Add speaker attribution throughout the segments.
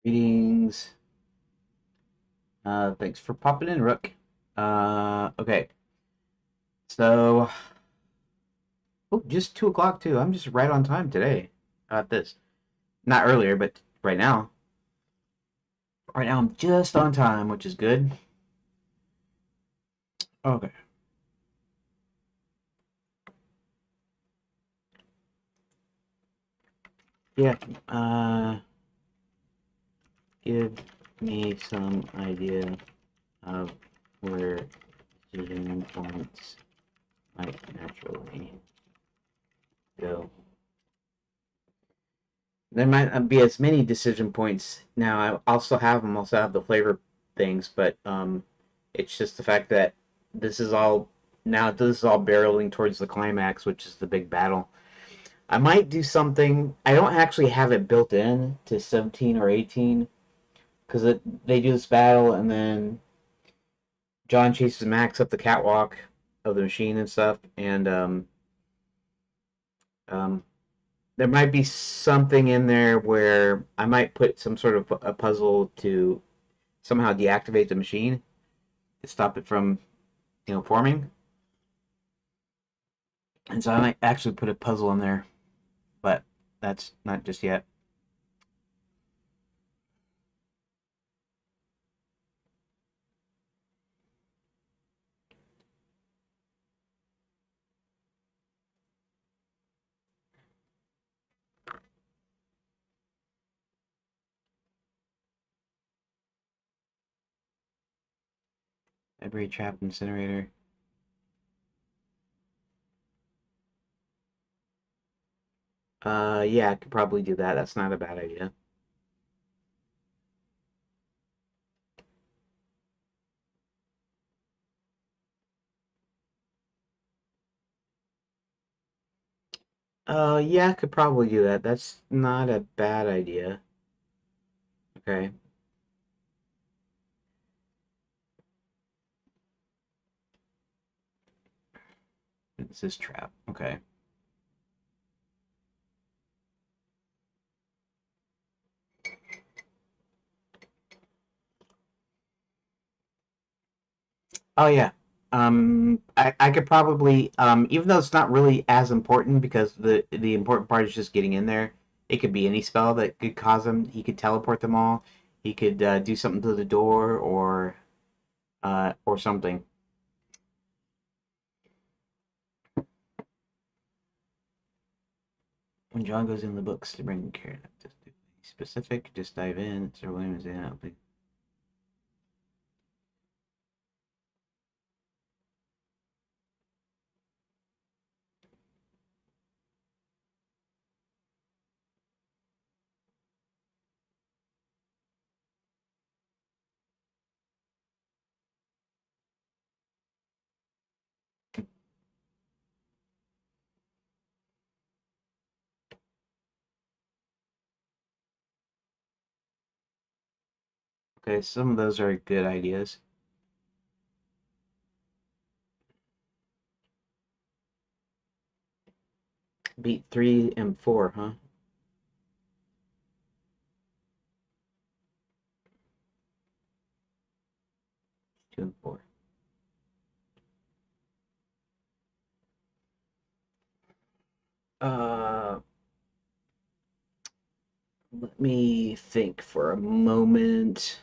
Speaker 1: Greetings. Thanks for popping in, Rook. Okay. So, oh, just 2 o'clock too. I'm just right on time today. How about this? Not earlier, but right now. Right now, I'm just on time, which is good. Okay. Yeah. Uh, Give me some idea of where decision points might naturally go. There might not be as many decision points now. I also have them. Also have the flavor things, but it's just the fact that this is all now. This is all barreling towards the climax, which is the big battle. I might do something. I don't actually have it built in to 17 or 18 because they do this battle and then John chases Max up the catwalk of the machine and stuff, and um, there might be something in there where I might put some sort of a puzzle to somehow deactivate the machine to stop it from, forming. And so I might actually put a puzzle in there, but that's not just yet. Every trapped incinerator. Yeah, I could probably do that. That's not a bad idea. Yeah, I could probably do that. That's not a bad idea. Okay, it's this trap. Okay. Oh yeah. I could probably even though it's not really as important because the important part is just getting in there. It could be any spell that could cause him. He could teleport them all. He could do something to the door or something. When John goes in the books to bring care, just be specific. Just dive in. Sir William is in. Okay, some of those are good ideas. Beat 3 and 4, huh? 2 and 4. Uh, Let me think for a moment.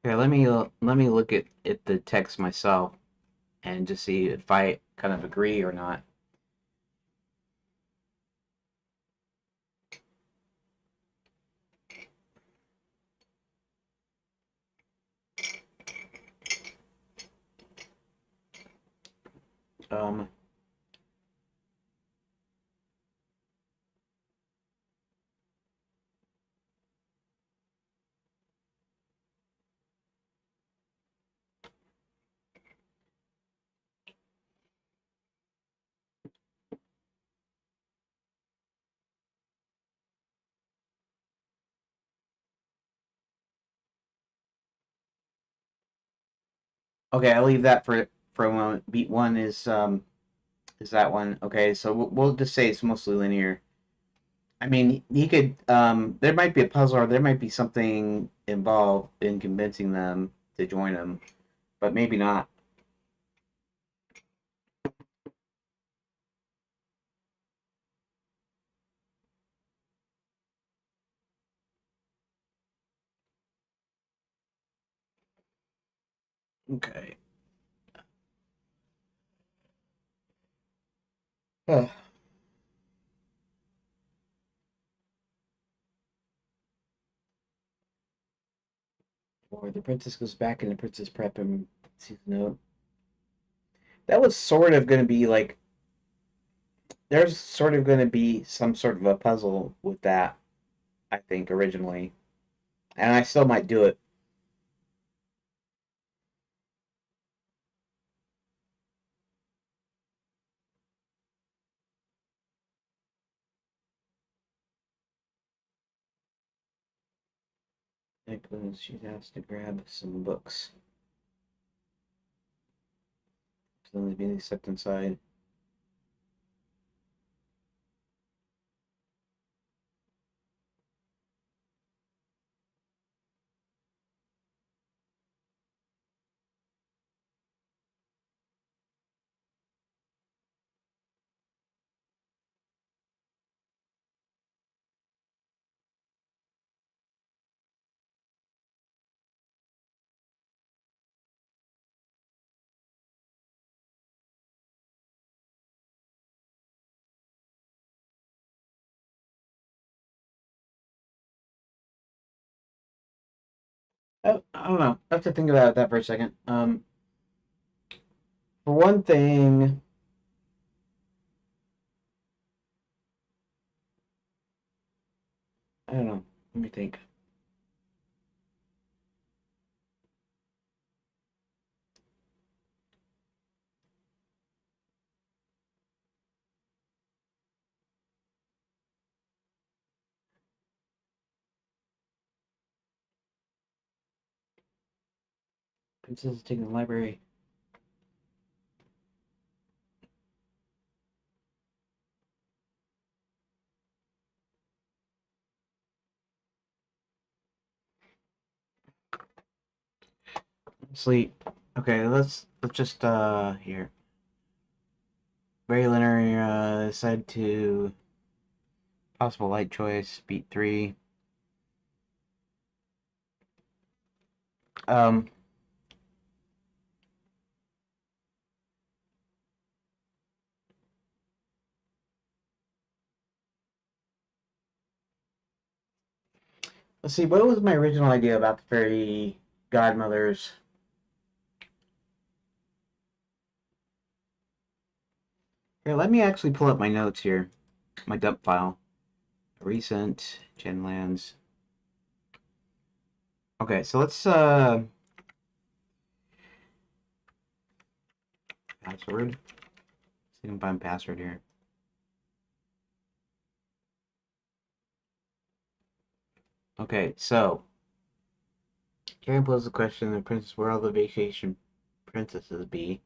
Speaker 1: Okay, let me look at the text myself and just see if I kind of agree or not. Um, Okay, I'll leave that for a moment. Beat one is that one. Okay, so we'll just say it's mostly linear. I mean, he could. There might be a puzzle, or there might be something involved in convincing them to join him, but maybe not. Okay. Ugh. Or the princess goes back and the princess prep him. Sees the note. That was sort of going to be like there's sort of going to be some sort of a puzzle with that. I think originally, and I still might do it. Nicholas, she's asked to grab some books. Something's being sucked inside. I don't know. I have to think about that for a second. For one thing, I don't know. Let me think. Princess is taking the library. Sleep. Okay, let's just here. Very linear. Decide to possible light choice. Beat three. Um, let's see. What was my original idea about the fairy godmothers? Here, let me actually pull up my notes here. My dump file. Recent Genlands. Okay, so let's password. See if I can find password here. Okay, so Karen posed the question: "The princess, where all the vacation princesses be?"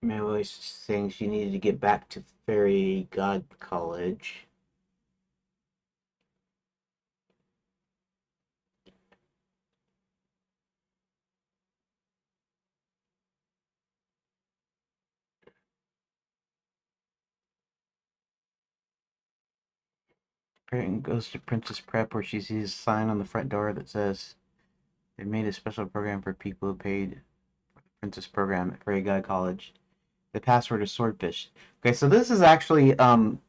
Speaker 1: Mary was saying she needed to get back to Fairy God College. Karen goes to Princess Prep where she sees a sign on the front door that says they made a special program for people who paid for the Princess program at Fairy God College. The password is swordfish. Okay, so this is actually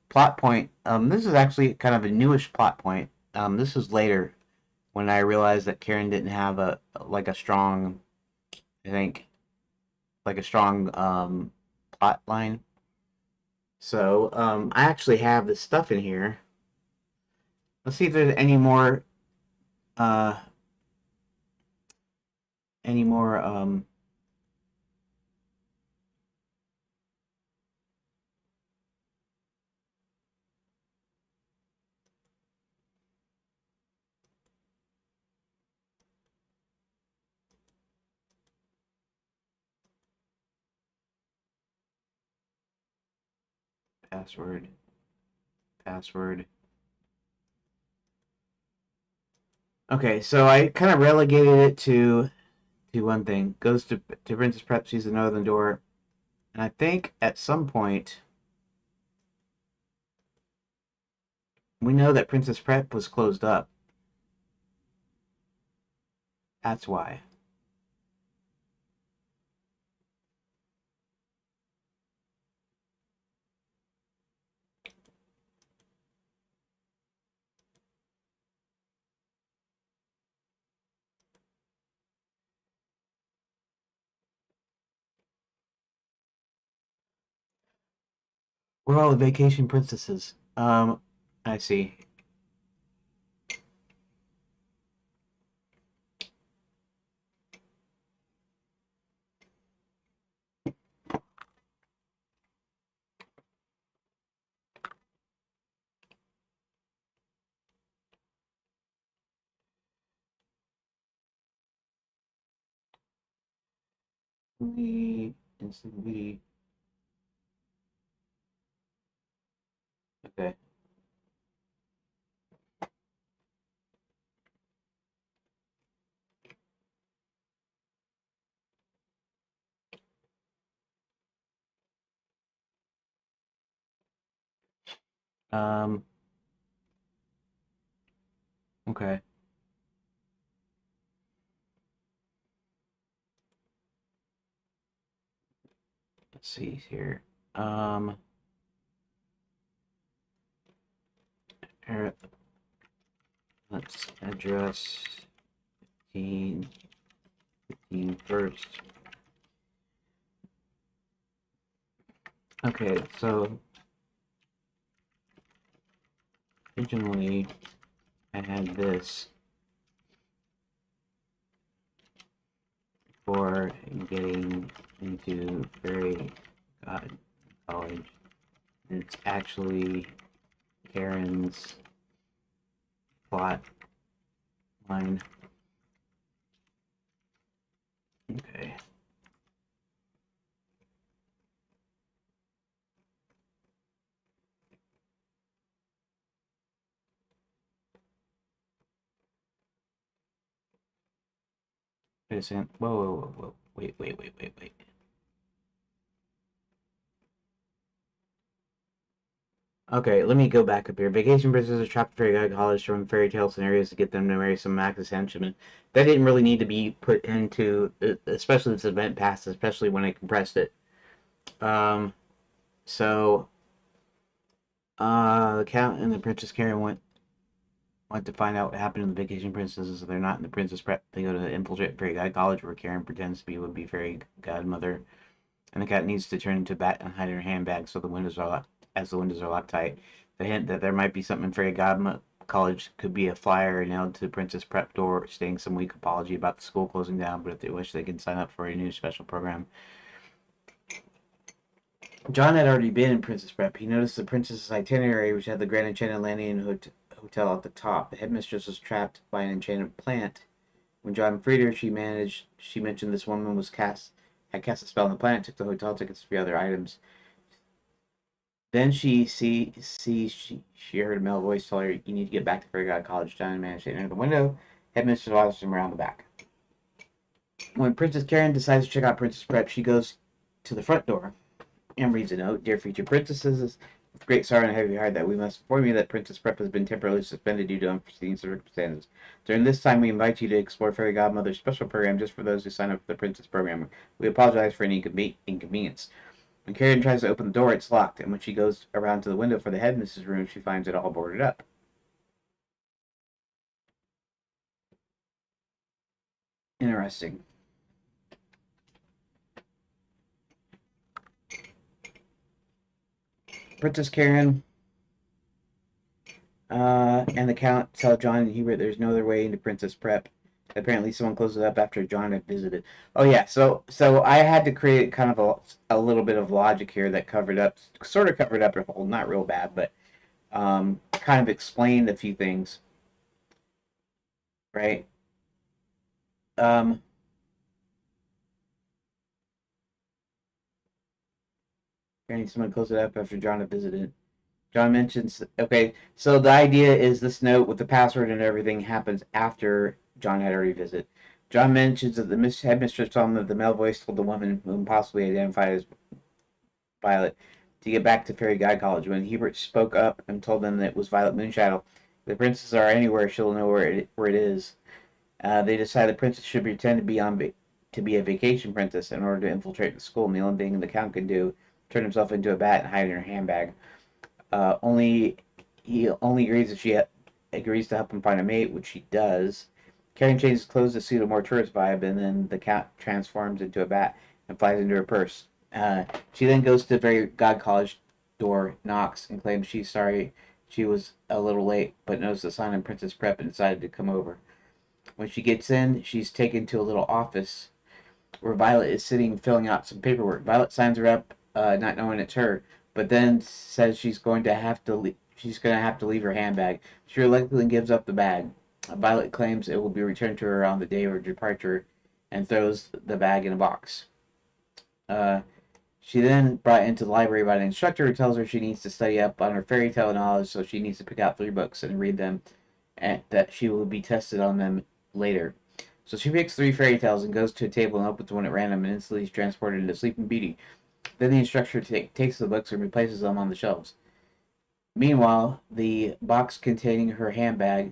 Speaker 1: plot point. This is actually kind of a newish plot point. This was later when I realized that Karen didn't have a like a strong, I think, like a strong plot line. So I actually have this stuff in here. Let's see if there's uh any more Password. Password. Okay, so I kind of relegated it to one thing. Goes to Princess Prep, sees the northern door, and I think at some point we know that Princess Prep was closed up. That's why. Where are all the vacation princesses? I see. We instantly. Okay. Um. Okay. Let's see here. Um. Here, let's address 15 first. Okay, so originally I had this for getting into Fairy God College. It's actually Karen's plot line. Okay. Wait a second. Whoa, whoa, whoa, whoa. Wait. Okay, let me go back up here. Vacation princesses are trapped fairy god college from fairy tale scenarios to get them to marry some Max's henchmen. That didn't really need to be put into, especially this event pass, especially when I compressed it. Um, so, the Count and the Princess Karen went to find out what happened to the vacation princesses. They're not in the princess prep. They go to infiltrate fairy god college where Karen pretends to be would-be fairy godmother, and the cat needs to turn into bat and hide in her handbag so the windows are locked, as the windows are locked tight. The hint that there might be something in fairy god college could be a flyer nailed to the princess prep door stating some weak apology about the school closing down, but if they wish they can sign up for a new special program. John had already been in Princess Prep. He noticed the princess's itinerary, which had the Grand Enchanted Landing Hotel at the top. The headmistress was trapped by an enchanted plant. When John freed her, she mentioned this woman had cast a spell on the planet, took the hotel tickets, and 3 other items. Then she heard a male voice tell her, "You need to get back to Fairy God College." John managed to enter the window. Headmistress watched him around the back. When Princess Karen decides to check out Princess Prep, she goes to the front door and reads a note. Dear future princesses, with great sorrow and a heavy heart that we must inform you that Princess Prep has been temporarily suspended due to unforeseen circumstances. During this time, we invite you to explore Fairy Godmother's special program just for those who sign up for the Princess program. We apologize for any inconvenience. When Karen tries to open the door, it's locked, and when she goes around to the window for the headmistress's room, she finds it all boarded up. Interesting. Princess Karen and the Count tell John and Hubert there's no other way into Princess Prep. Apparently, someone closed it up after John had visited. Oh yeah, so I had to create kind of a little bit of logic here that sort of covered up a hole, not real bad, but kind of explained a few things, right? Um, Granting someone closed it up after John had visited. John mentions, okay, so the idea is this note with the password and everything happens after John had already visited. John mentions that the headmistress told him that the male voice told the woman, whom possibly identified as Violet, to get back to Fairy Guide College. When Hubert spoke up and told them that it was Violet Moonshadow, if the princesses are anywhere, she'll know where it is. They decide the princess should pretend to be a vacation princess in order to infiltrate the school. And the only thing the count can do, turn himself into a bat and hide in her handbag. Only he only agrees if she agrees to help him find a mate, which she does. Karen changes clothes to suit a more tourist vibe, and then the cat transforms into a bat and flies into her purse. She then goes to the very God College door, knocks, and claims she's sorry she was a little late, but knows the sign in Princess Prep and decided to come over. When she gets in, she's taken to a little office where Violet is sitting filling out some paperwork. Violet signs her up, not knowing it's her, but then says she's going to have to leave her handbag. She reluctantly gives up the bag. Violet claims it will be returned to her on the day of her departure and throws the bag in a box. Uh, she then brought into the library by an instructor who tells her she needs to study up on her fairy tale knowledge, so she needs to pick out 3 books and read them, and that she will be tested on them later. So she picks 3 fairy tales and goes to a table and opens one at random and instantly is transported into Sleeping Beauty. Then the instructor takes the books and replaces them on the shelves. Meanwhile, the box containing her handbag,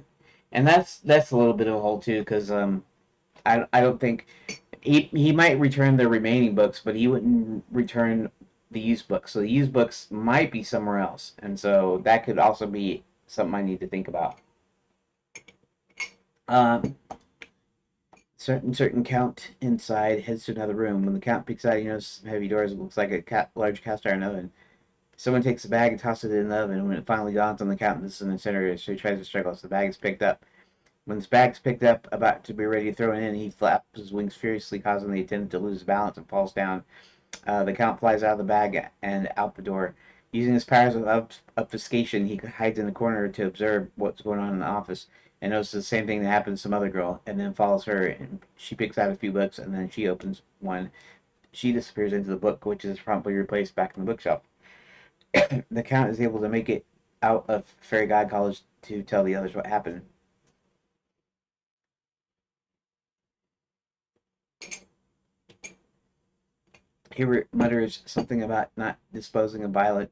Speaker 1: and that's a little bit of a hole too, because I don't think he might return the remaining books, but he wouldn't return the used books. So the used books might be somewhere else, and so that could also be something I need to think about. Um, certain count inside heads to another room. When the count peeks out, he notices some heavy doors. It looks like a large cast iron oven. Someone takes the bag and tosses it in the oven. When it finally dawns on the count, this is an incinerator, so he tries to struggle. So the bag is picked up. When this bag's picked up, about to be ready to throw it in, he flaps his wings furiously, causing the attendant to lose balance and falls down. The count flies out of the bag and out the door. Using his powers of obfuscation, he hides in the corner to observe what's going on in the office and notices the same thing that happens to some other girl, and then follows her. And she picks out a few books, and then she opens one. She disappears into the book, which is promptly replaced back in the bookshelf. The count is able to make it out of Fairy God College to tell the others what happened. He mutters something about not disposing of Violet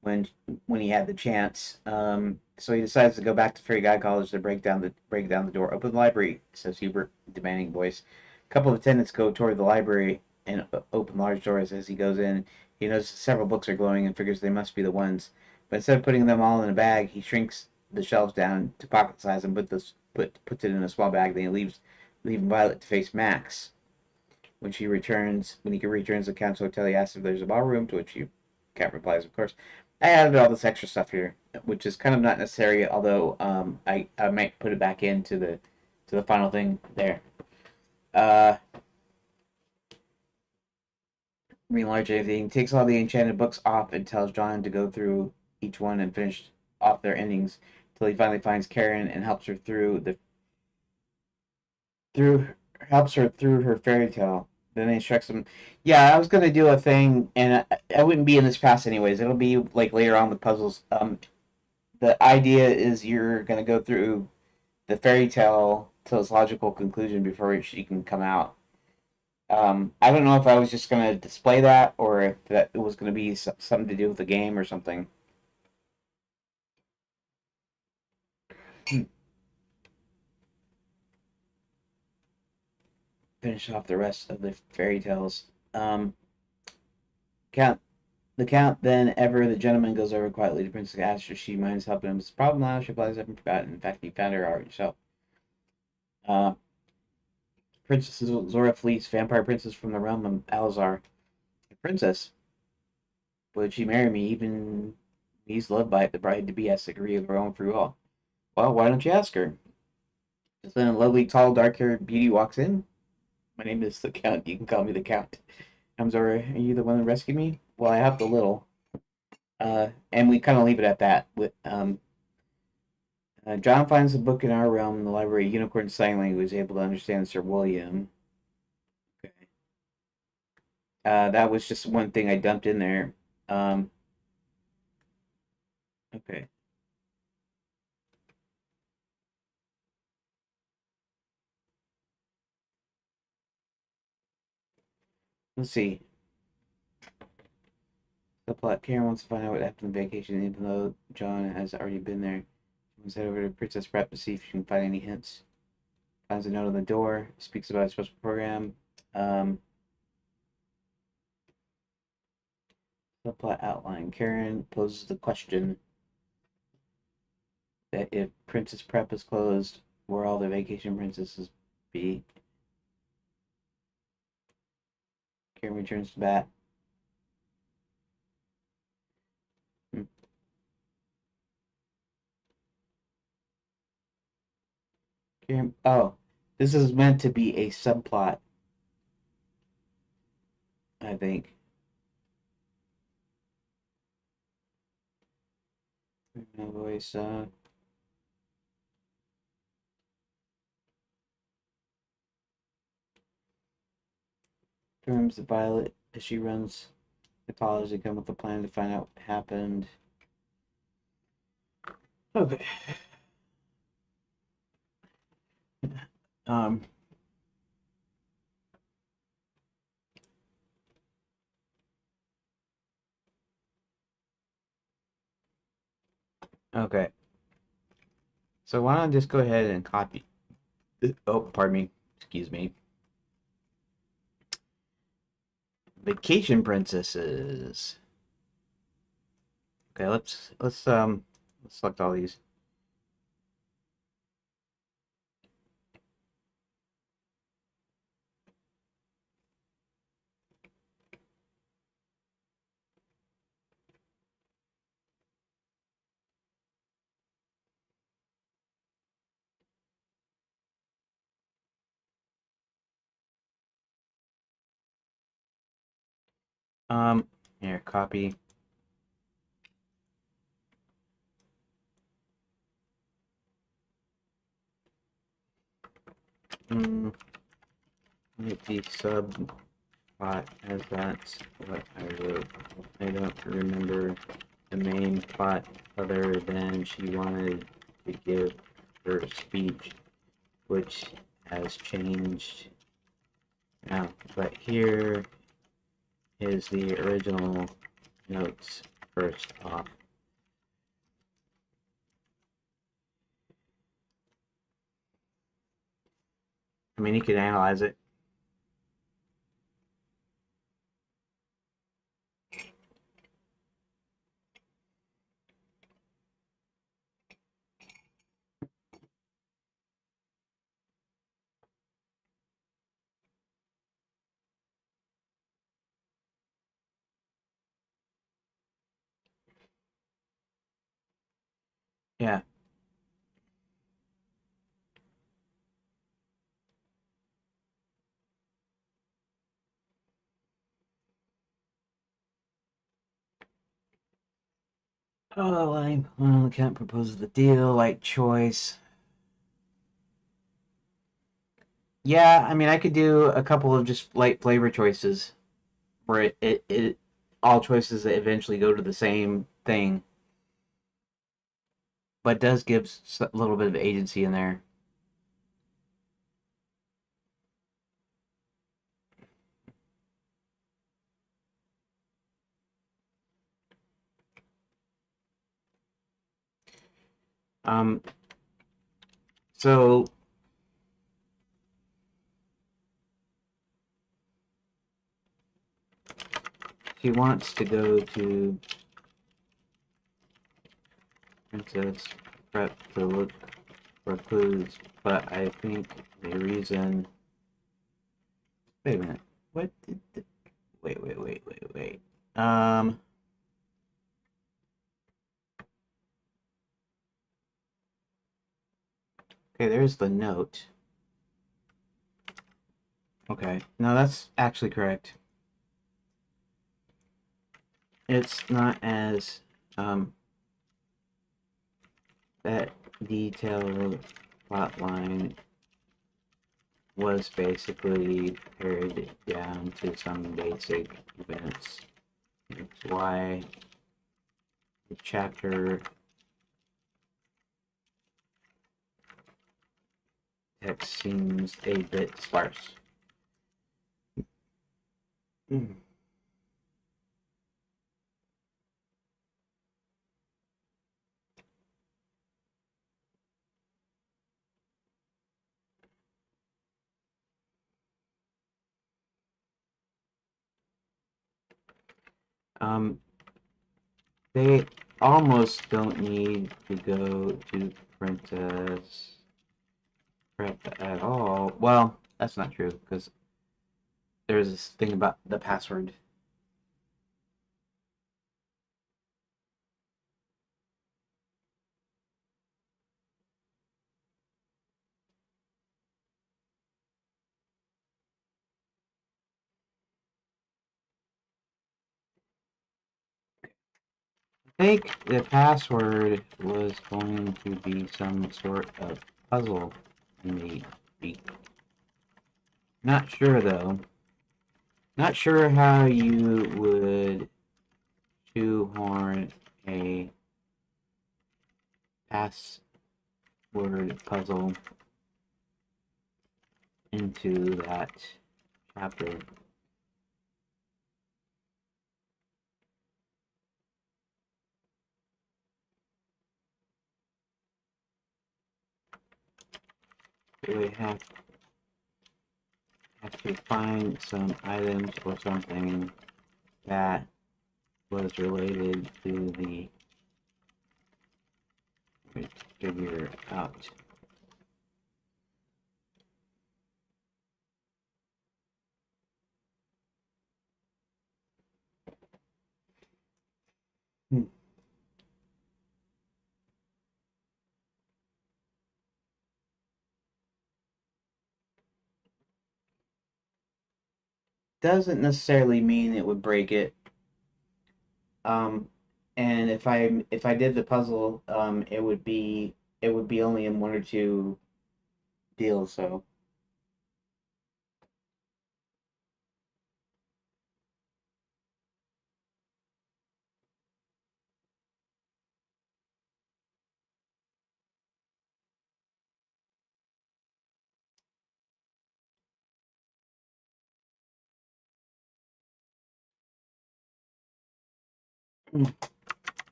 Speaker 1: when he had the chance. So he decides to go back to Fairy God College to break down the door. Open the library, says Hubert, demanding voice. A couple of attendants go toward the library and open large doors. As he goes in, he notices several books are glowing and figures they must be the ones. But instead of putting them all in a bag, he shrinks the shelves down to pocket size and puts it in a small bag. Then he leaving Violet to face Max. When he returns to Count's hotel, he asks if there's a ballroom, to which Cat replies, of course. I added all this extra stuff here, which is kind of not necessary, although I might put it back into the final thing there. Uh, Reenlarge everything, takes all the enchanted books off and tells John to go through each one and finish off their endings until he finally finds Karen and through helps her through her fairy tale. Then they instructs him. Yeah, I was gonna do a thing, and I wouldn't be in this pass anyways. It'll be like later on with puzzles. The idea is you're gonna go through the fairy tale to its logical conclusion before she can come out. I don't know if I was just gonna display that or if that it was gonna be something to do with the game or something. Finish off the rest of the fairy tales. Um, Count The Count, then ever the gentleman, goes over quietly to Princess asks if she minds helping him. It's a problem now. She replies, I haven't forgotten. In fact, you found her out yourself. Uh, Princess Zora flees, vampire princess from the realm of Alazar. The princess, would she marry me? Even he's loved by it. The bride to be has to agree of her own free will. Well, why don't you ask her? Just then a lovely, tall, dark-haired beauty walks in. My name is the Count. You can call me the Count. I'm Zora. Are you the one that rescued me? Well, I helped a little. And we kind of leave it at that. John finds a book in our realm in the library. Unicorn Sign Language, able to understand Sir William. Okay. That was just one thing I dumped in there. Okay. Let's see. The plot. Karen wants to find out what happened on vacation, even though John has already been there. She wants to head over to Princess Prep to see if she can find any hints. Finds a note on the door. Speaks about a special program. Um, Subplot outline. Karen poses the question that if Princess Prep is closed, where all the vacation princesses be? Karen returns to bat. Hmm. Karen, oh, this is meant to be a subplot, I think. My voice. Confirms that Violet as she runs the college. They come with a plan to find out what happened. Okay. Um. Okay. So why don't I just go ahead and copy? Oh, pardon me. Excuse me. Vacation princesses. Okay, let's select all these. Um, Here, copy. The subplot as that's what I wrote. I don't remember the main plot other than she wanted to give her speech, which has changed now. But here is the original notes first off. I mean, you can analyze it. Yeah. Oh, I can't propose the deal, like choice. Yeah, I mean, I could do a couple of just light flavor choices where it all choices that eventually go to the same thing, but does give a little bit of agency in there. Um, so she wants to go to Princess Prep to look for clues, but I think the reason. Wait a minute. What did the... Wait. Um. Okay, there's the note. Okay, no, that's actually correct. It's not as that detailed plot line was basically pared down to some basic events That's why the chapter text seems a bit sparse. They almost don't need to go to Princess Prep at all. Well, that's not true, because there's this thing about the password. I think the password was going to be some sort of puzzle, maybe. Not sure, though. Not sure how you would shoehorn a password puzzle into that chapter. We have to find some items or something that was related to the figure out. Doesn't necessarily mean it would break it. Um, and if I did the puzzle, it would be only in one or two deals. So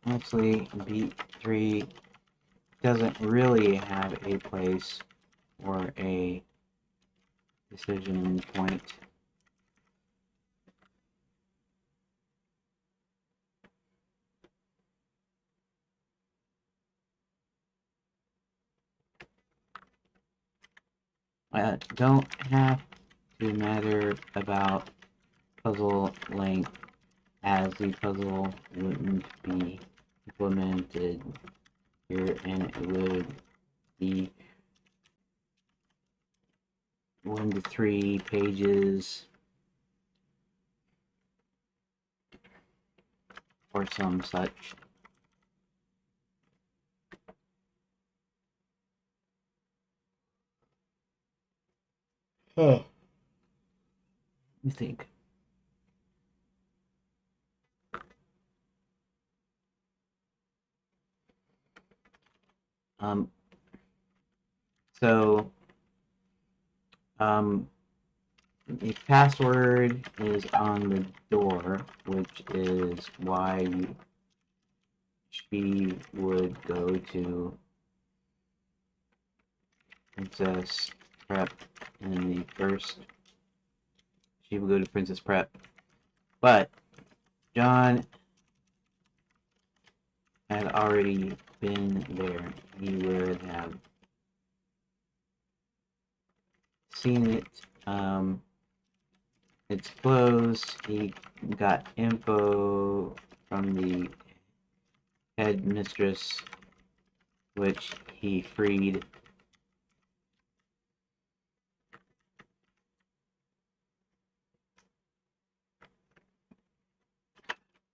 Speaker 1: honestly, beat 3 doesn't really have a place or a decision point. Don't have to matter about puzzle length, as the puzzle wouldn't be implemented here, and it would be 1 to 3 pages or some such. Let me think. Um, so, the password is on the door, which is why she would go to Princess Prep in the first. She would go to Princess Prep, but John had already been there. He would have seen it. It's closed. He got info from the headmistress, which he freed.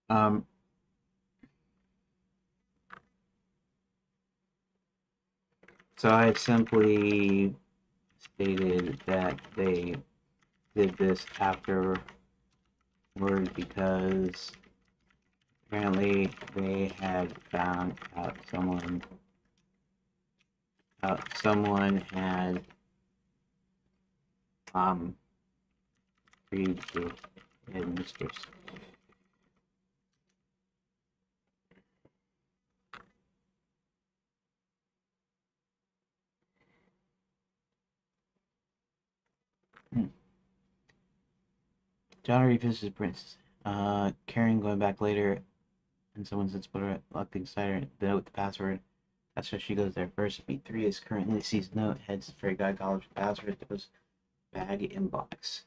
Speaker 1: Um, so I simply stated that they did this afterward because Apparently, they had found out someone had freed the headmistress. John revisits his prince. Karen going back later, and someone says put her locked inside her. The note with the password. That's why she goes there first. Beat 3 is currently sees note. Heads to Fairy God College password. Goes bag inbox.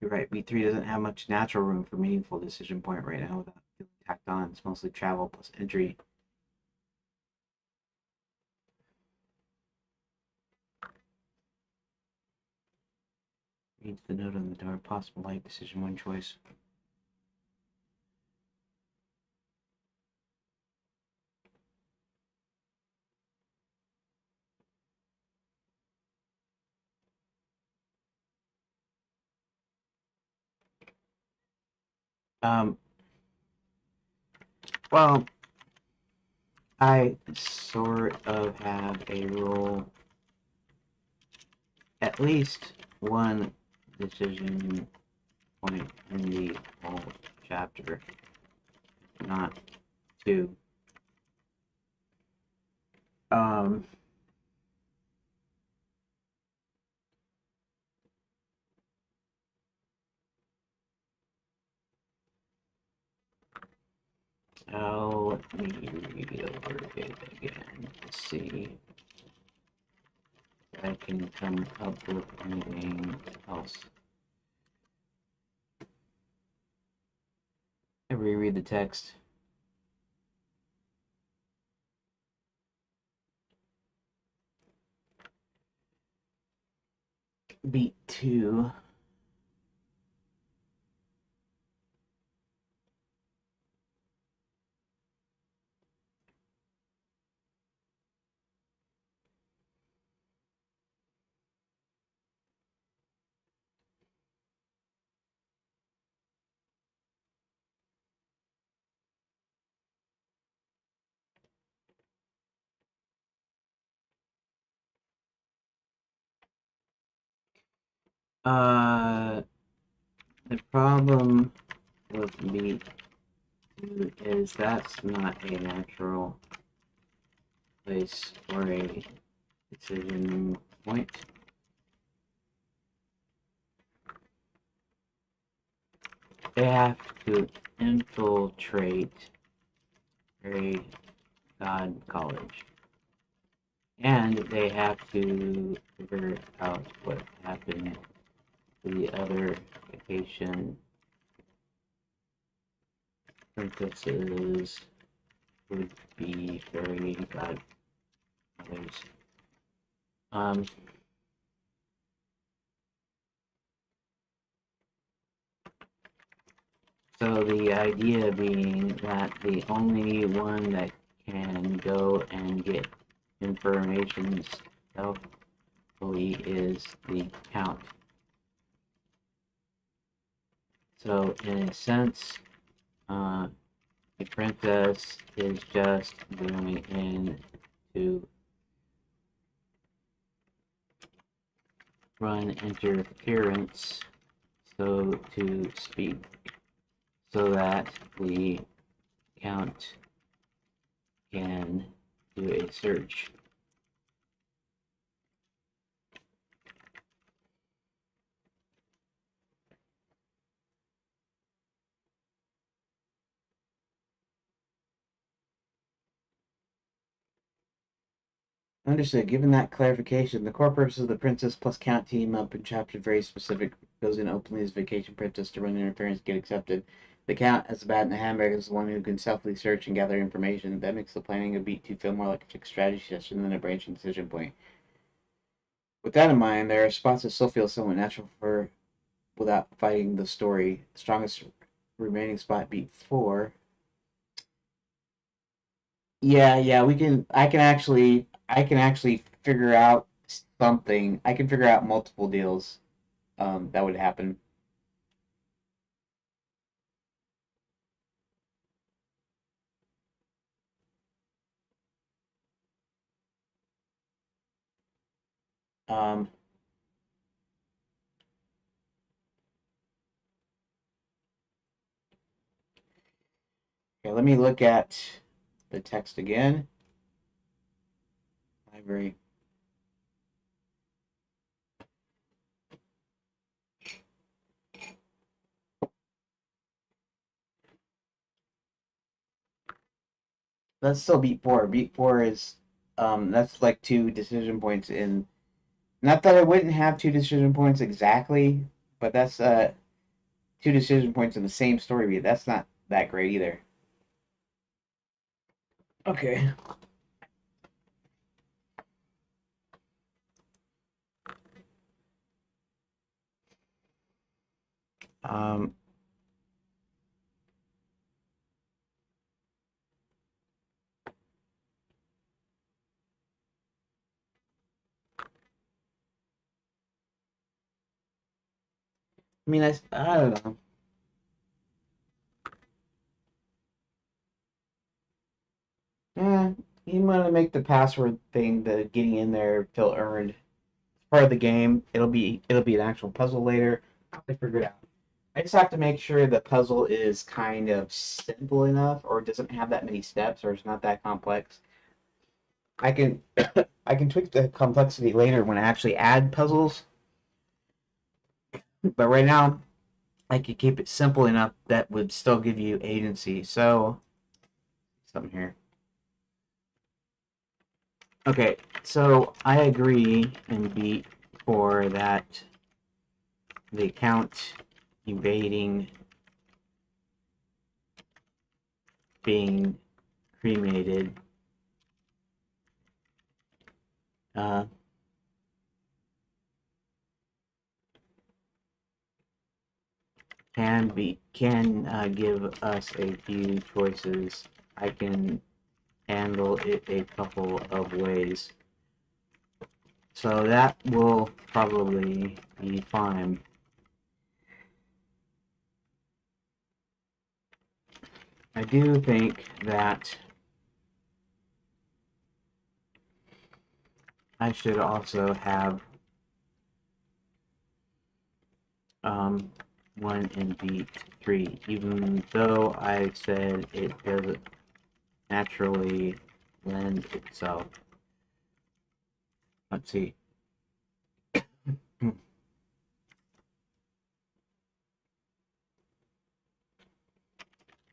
Speaker 1: You're right. Beat 3 doesn't have much natural room for meaningful decision point right now without feeling tacked on. It's mostly travel plus entry. Reads the note on the door. Possible life decision, one choice. Well, I sort of have a rule. At least one decision point in the whole chapter, not two. Um, let me read over it again to see if I can come up with anything else. I reread the text. Beat 2. The problem with beat 2 is that's not a natural place for a decision point. They have to infiltrate a God college. And they have to figure out what happened to the other vacation princesses would be fairy godmothers. So the idea being that the only one that can go and get information stealthily is the count. So in a sense, the princess is just going in to run interference, so to speak, so that the count can do a search. Understood. Given that clarification, the core purpose of the Princess plus Count team up in chapter very specific. Goes in openly as Vacation Princess to run interference, get accepted. The Count, as the bat in the handbag, is the one who can stealthily search and gather information. That makes the planning of Beat 2 feel more like a fixed strategy session than a branching decision point. With that in mind, there are spots that still feel somewhat natural for without fighting the story. The strongest remaining spot, Beat 4. Yeah, we can. I can actually figure out something. I can figure out multiple deals. That would happen. Um, okay, let me look at the text again. Library. That's still beat four. Beat four is that's like two decision points in. Not that I wouldn't have two decision points exactly, but that's two decision points in the same story beat. That's not that great either. Okay. Um, I mean, I don't know. Yeah, you want to make the password thing, the getting in there, feel earned. It's part of the game. It'll be an actual puzzle later. I'll figure it out. I just have to make sure the puzzle is kind of simple enough, or doesn't have that many steps, or it's not that complex. I can I can tweak the complexity later when I actually add puzzles, but right now I could keep it simple enough that would still give you agency. So something here. Okay, so I agree and beat for that the account evading being cremated uh, can give us a few choices. I can handle it a couple of ways. So that will probably be fine. I do think that I should also have um, one in beat 3, even though I said it doesn't naturally lend itself. Let's see.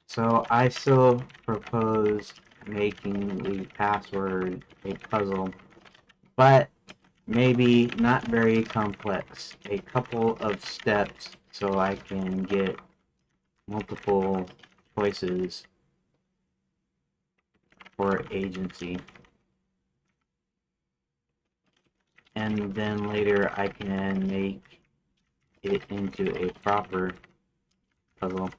Speaker 1: So I still propose making the password a puzzle, but maybe not very complex. A couple of steps so I can get multiple choices for agency. And then later I can make it into a proper puzzle.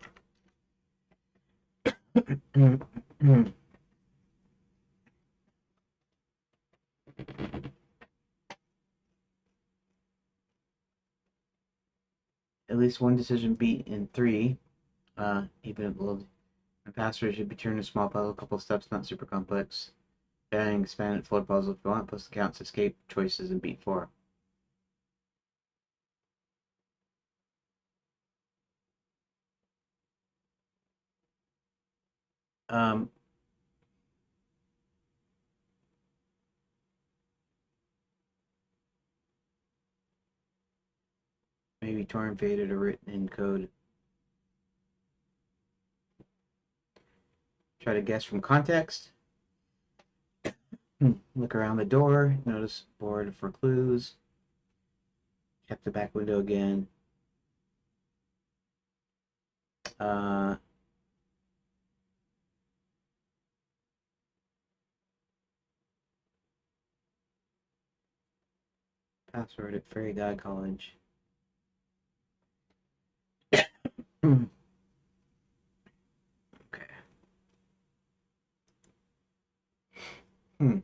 Speaker 1: At least one decision beat in 3. Even if the password should be turned into a small puzzle, a couple of steps, not super complex. Adding expanded floor puzzle if you want, plus the counts escape choices in beat 4. Um, maybe torn, faded, or written in code. Try to guess from context. Look around the door. Notice board for clues. Check the back window again. Uh, password at Fairy God College. Okay. Hmm.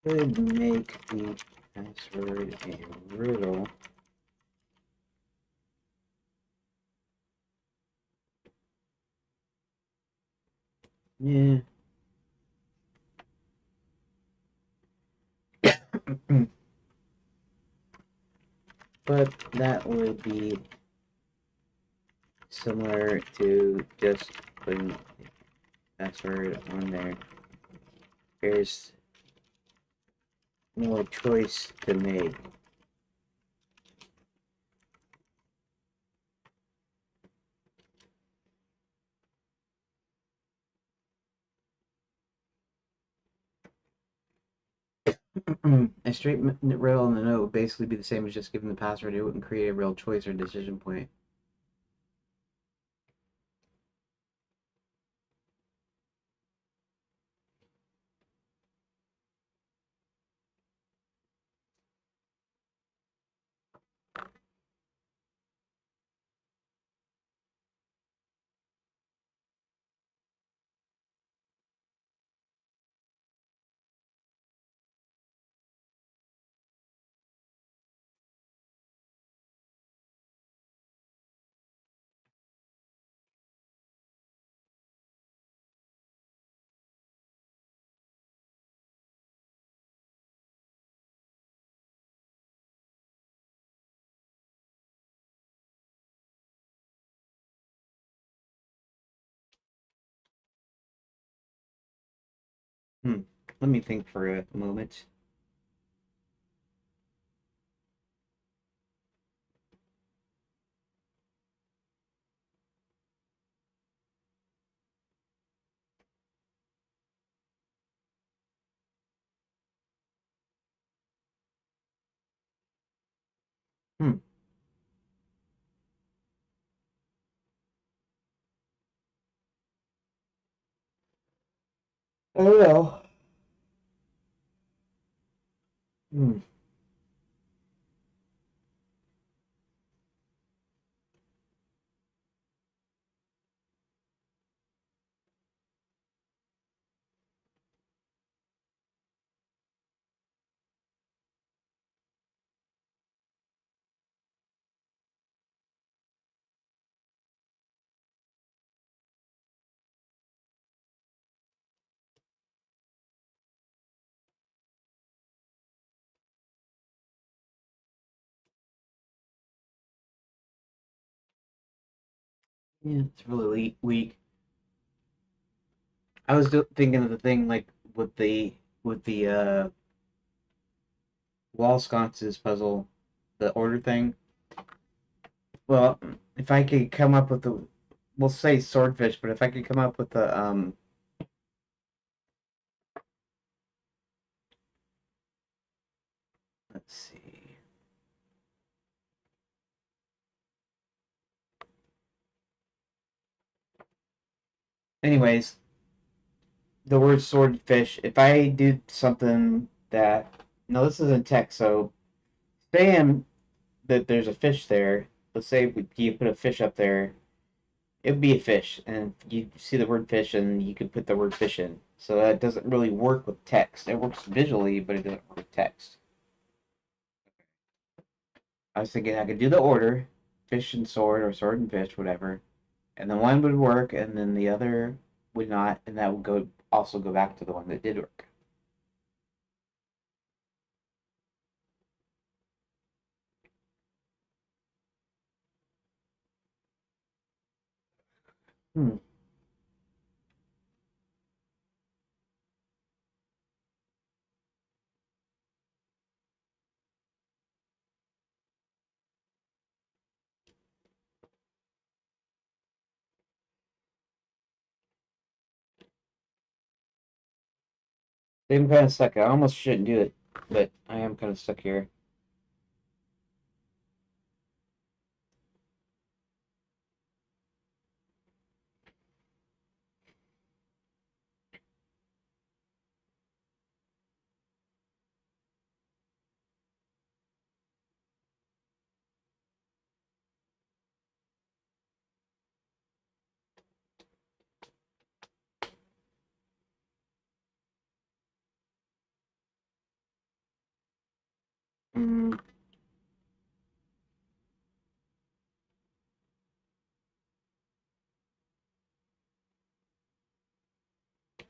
Speaker 1: could make the password a riddle. Yeah. But that would be similar to just putting password on there. There's no choice to make. A straight riddle on the note would basically be the same as just giving the password. It wouldn't create a real choice or decision point. Hmm. Let me think for a moment. Hmm. I don't know. Hmm. Yeah, it's really weak. I was thinking of the thing like with the wall sconces puzzle, the order thing. Well, if I could come up with the, we'll say swordfish, but if I could come up with the let's see. Anyways, the word swordfish. If I do something that, no, this isn't text, so saying that there's a fish there. Let's say you put a fish up there, it would be a fish, and you see the word fish, and you could put the word fish in. So that doesn't really work with text. It works visually, but it doesn't work with text. I was thinking I could do the order, fish and sword, or sword and fish, whatever, and then one would work, and then the other would not, and that would go also go back to the one that did work. Hmm. I'm kind of stuck. I almost shouldn't do it, but I am kind of stuck here.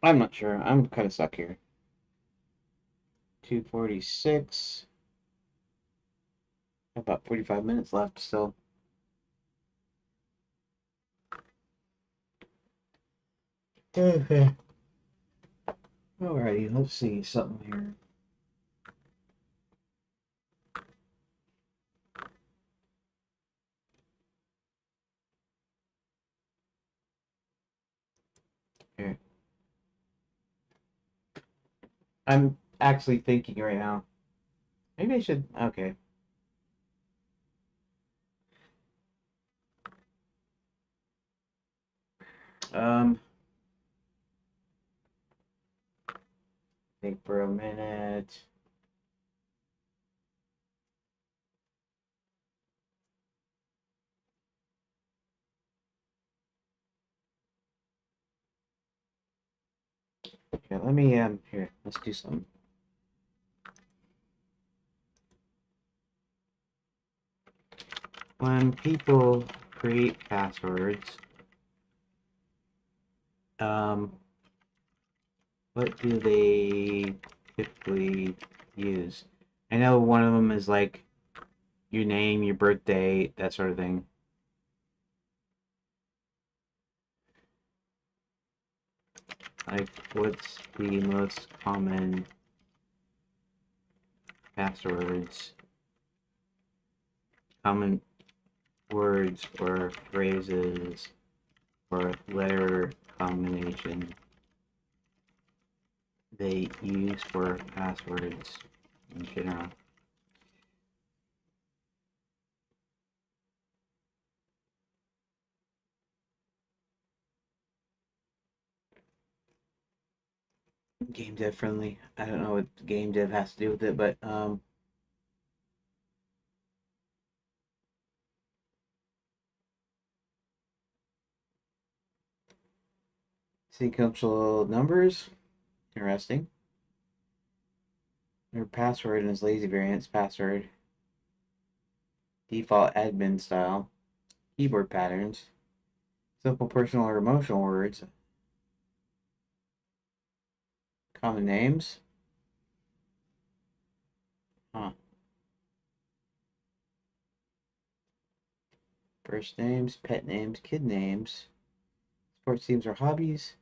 Speaker 1: I'm not sure. I'm kind of stuck here. 2:46. About 45 minutes left still. Okay. Alrighty, let's see something here. Here. I'm actually thinking right now. Maybe I should. Okay. Um, think for a minute. Okay, let me here. Let's do something. When people create passwords, um, what do they typically use? I know one of them is like your name, your birthday, that sort of thing. Like, what's the most common passwords, common words or phrases or letter combination they use for passwords in general? Game dev friendly. I don't know what game dev has to do with it, but sequential numbers. Interesting. Their password and its lazy variants password. Default admin style. Keyboard patterns. Simple personal or emotional words. Common names. Huh. First names, pet names, kid names. Sports teams or hobbies.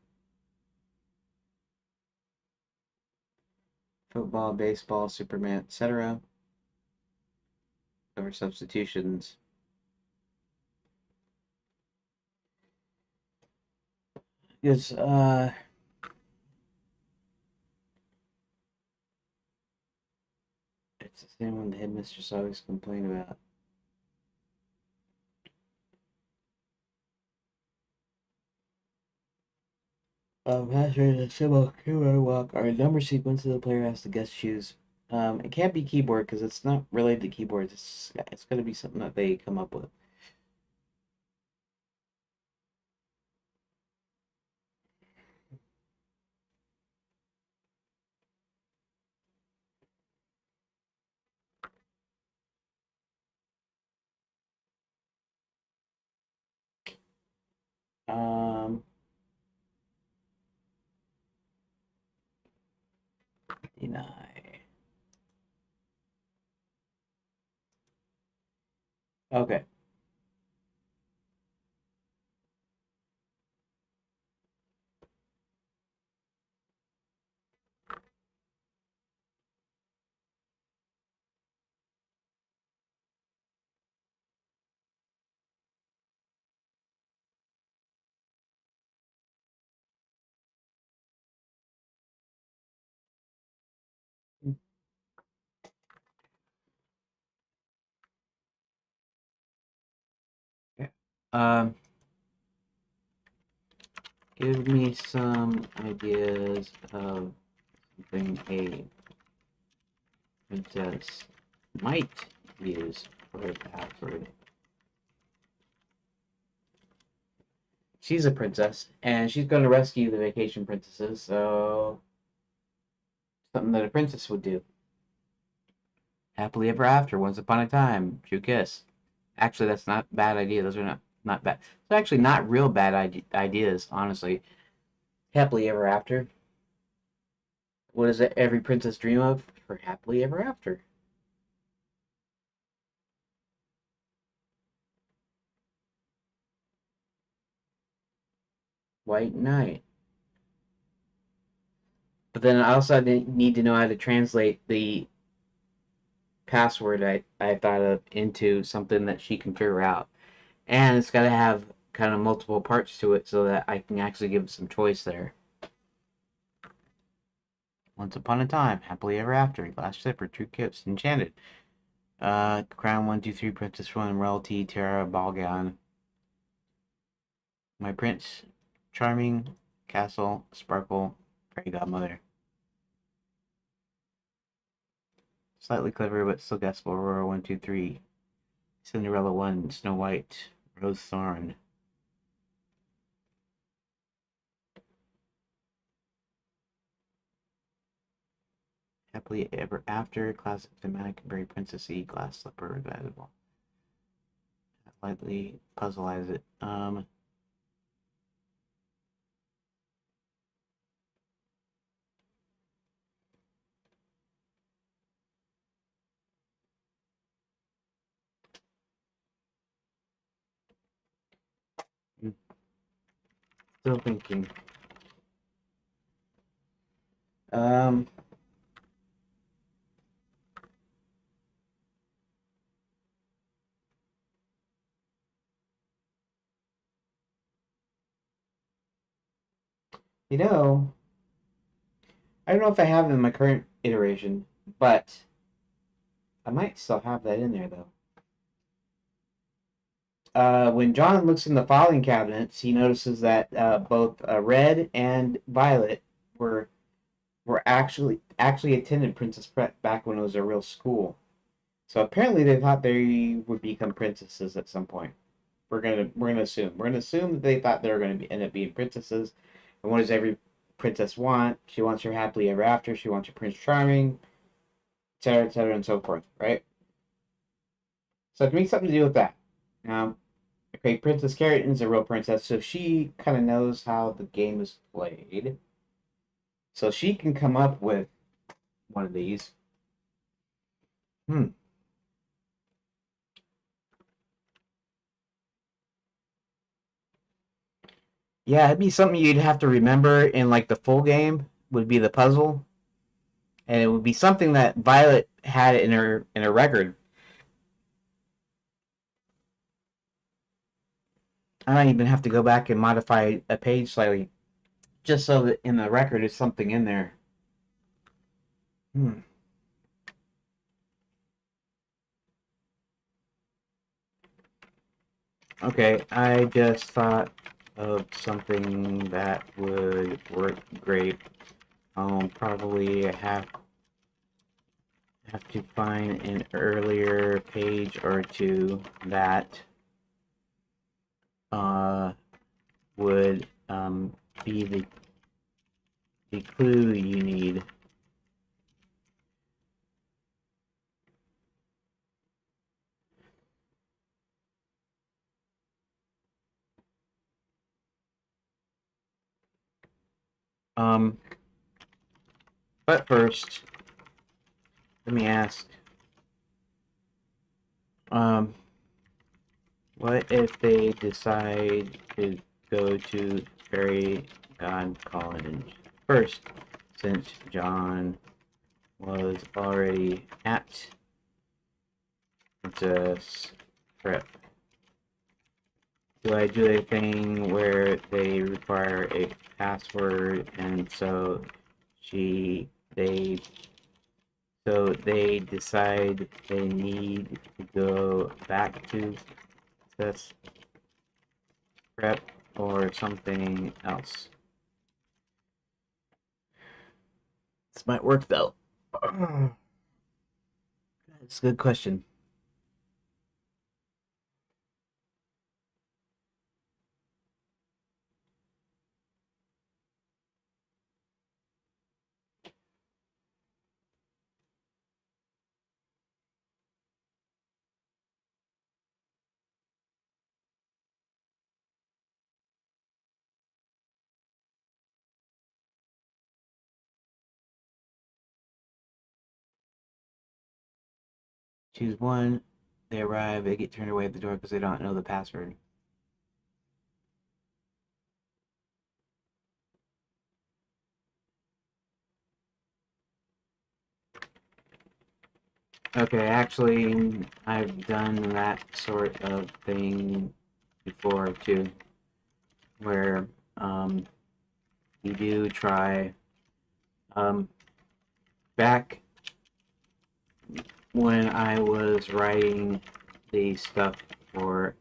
Speaker 1: Football, baseball, Superman, etc. Cover substitutions. It's it's the same one the headmistress always complained about. Password is a symbol, keyword walk, or a number sequence that the player has to guess choose. It can't be keyboard because it's not related to keyboards. It's going to be something that they come up with. Um, Deny. Okay. Okay. Um, Give me some ideas of something a princess might use for a password. She's a princess, and she's going to rescue the vacation princesses, so something that a princess would do. Happily ever after, once upon a time, true kiss. Actually, that's not a bad idea. Those are not bad. It's actually not real bad ideas, honestly. Happily ever after. What does every princess dream of? For happily ever after. White knight. But then I also need to know how to translate the password I thought of into something that she can figure out. And it's got to have kind of multiple parts to it so that I can actually give it some choice there. Once upon a time, happily ever after, glass slipper, true gifts, enchanted. Crown 1, 2, 3, princess 1, royalty, tiara, ball gown. My prince, charming, castle, sparkle, fairy godmother. Slightly clever but still guessable. Aurora 1, 2, 3. Cinderella 1, Snow White, Rose Thorn. Happily ever after, classic thematic, very princessy, glass slipper, valuable. Lightly puzzleize it. Still thinking. Um, you know, I don't know if I have it in my current iteration, but I might still have that in there though. When John looks in the filing cabinets, he notices that both Red and Violet were actually attended Princess Prep back when it was a real school. So apparently they thought they would become princesses at some point. We're gonna assume that they thought they were gonna end up being princesses. And what does every princess want? She wants her happily ever after. She wants her Prince Charming, etc., and so forth, right? So it can be something to do with that. Now, okay, Princess Carrot is a real princess, so she kind of knows how the game is played. So she can come up with one of these. Hmm. Yeah, it'd be something you'd have to remember in like the full game would be the puzzle, and it would be something that Violet had in her record. I might even have to go back and modify a page slightly, just so that in the record is something in there. Hmm. Okay, I just thought of something that would work great. Probably have to find an earlier page or two that uh, would be the clue you need. Um, but first, let me ask. Um, what if they decide to go to Fairy God College first, since John was already at Princess Prep? Do I do a thing where they require a password and she they they decide they need to go back to this prep or something else? This might work though. It's a good question. Choose one. They arrive. They get turned away at the door because they don't know the password. Okay, actually, I've done that sort of thing before too, where you do try back when I was writing the stuff for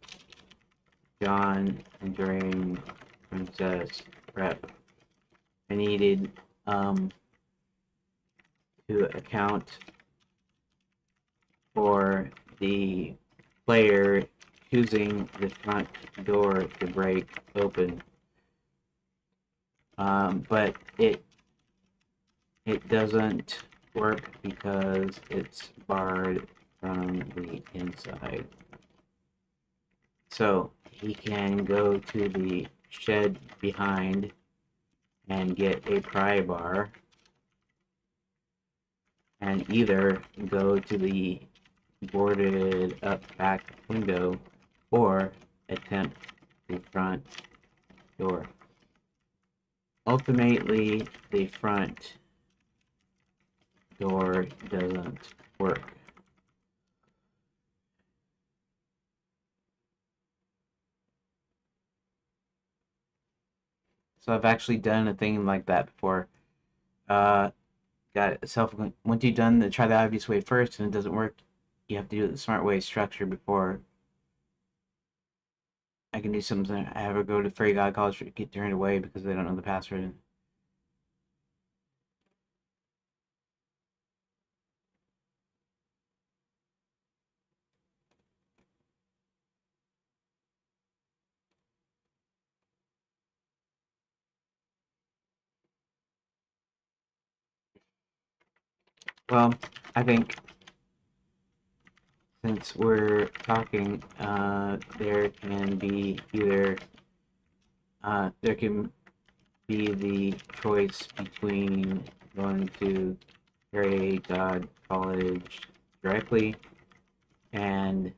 Speaker 1: John during Princess Prep, I needed to account for the player choosing the front door to break open. But it doesn't work because it's barred from the inside. So he can go to the shed behind and get a pry bar, and either go to the boarded up back window or attempt the front door. Ultimately, the front door doesn't work. So I've actually done a thing like that before. Uh, got self. Once you've done try the obvious way first and it doesn't work, you have to do it the smart way structure before I can do something. I have her go to Fairy God College to get turned away because they don't know the password. Well, I think since we're talking, there can be either there can be the choice between going to Fairy God College directly and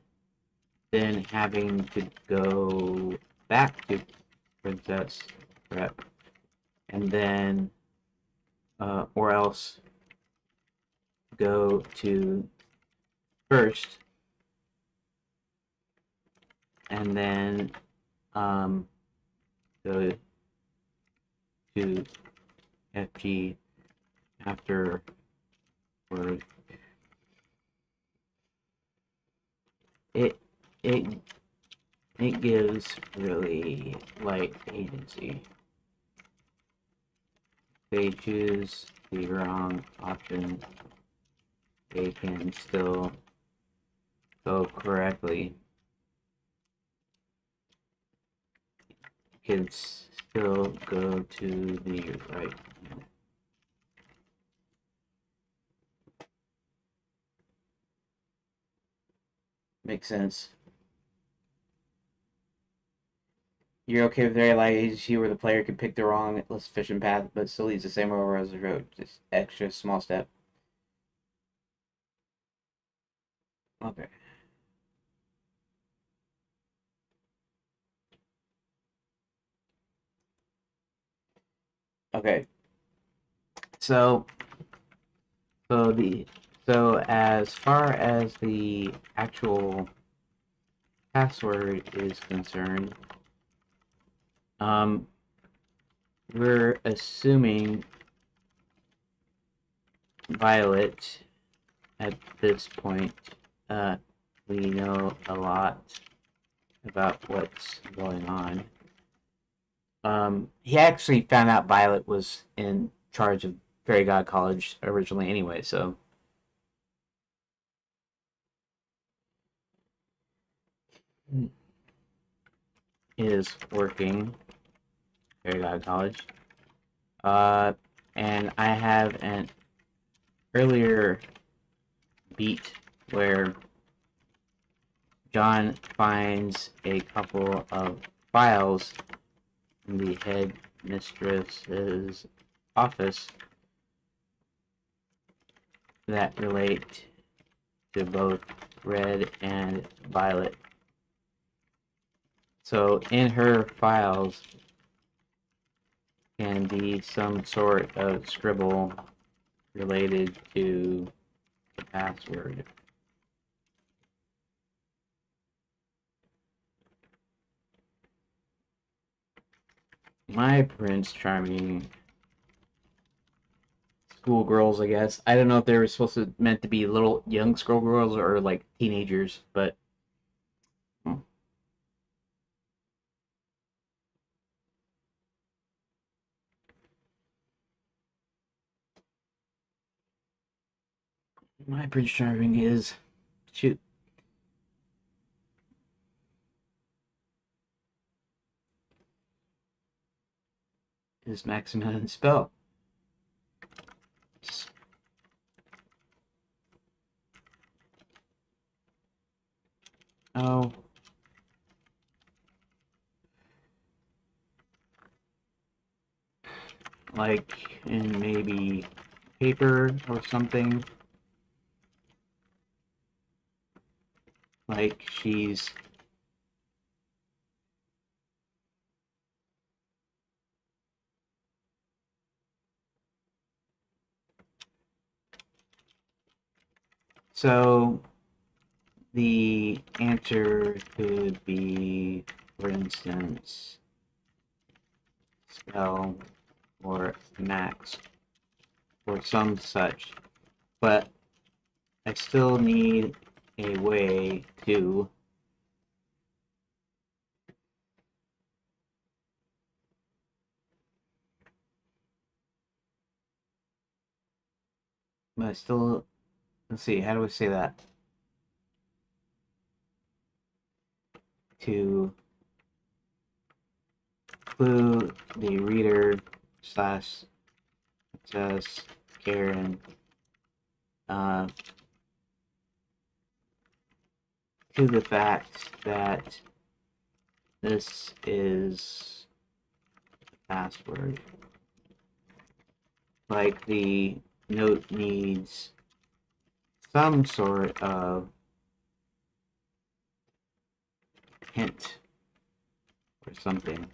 Speaker 1: then having to go back to Princess Prep, and then, or else go to first, and then go to FG afterward. It it it gives really light agency. They choose the wrong option, they can still go correctly. Can still go to the right. Makes sense. You're okay with very light agency where the player can pick the wrong, less efficient path, but still leads the same over as the road. Just extra small step. Okay. Okay. So, so the so as far as the actual password is concerned, um, we're assuming Violet at this point. We know a lot about what's going on. He actually found out Violet was in charge of Fairy God College originally anyway, so is working Fairy God College. And I have an earlier beat where John finds a couple of files in the headmistress's office that relate to both red, and violet. So in her files can be some sort of scribble related to the password. My Prince Charming schoolgirls, I guess. I don't know if they were supposed to meant to be little young schoolgirls or like teenagers, but my Prince Charming is shoot is Maximilian Spell. Oh, like in maybe paper or something. Like she's so the answer could be, for instance, Spell or Max or some such, but I still need a way to but I still let's see, how do I say that? To clue the reader slash just Karen uh, to the fact that this is the password. Like the note needs some sort of hint or something.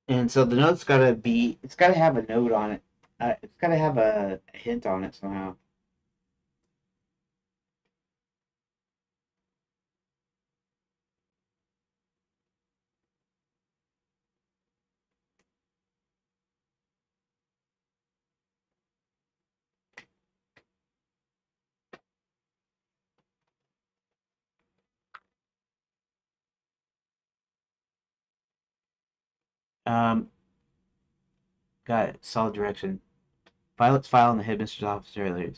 Speaker 1: And so the note's gotta be, it's gotta have a note on it. It's gotta have a hint on it somehow. Um, got it. Solid direction. Violet's file in the headmistress office earlier.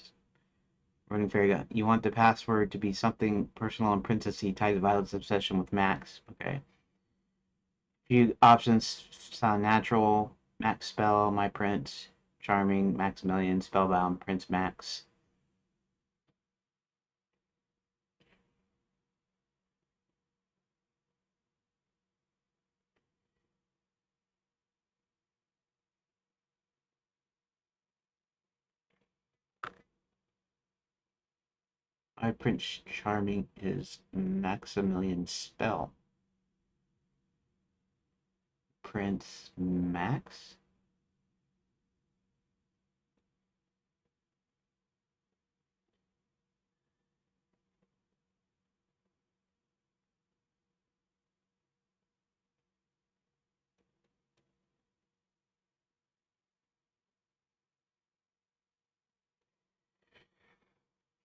Speaker 1: Running fairy gun. You want the password to be something personal and princessy tied to Violet's obsession with Max. Okay. Few options sound natural. Max Spell, My Prince, Charming, Maximilian, Spellbound, Prince Max. My Prince Charming is Maximilian Spell. Prince Max?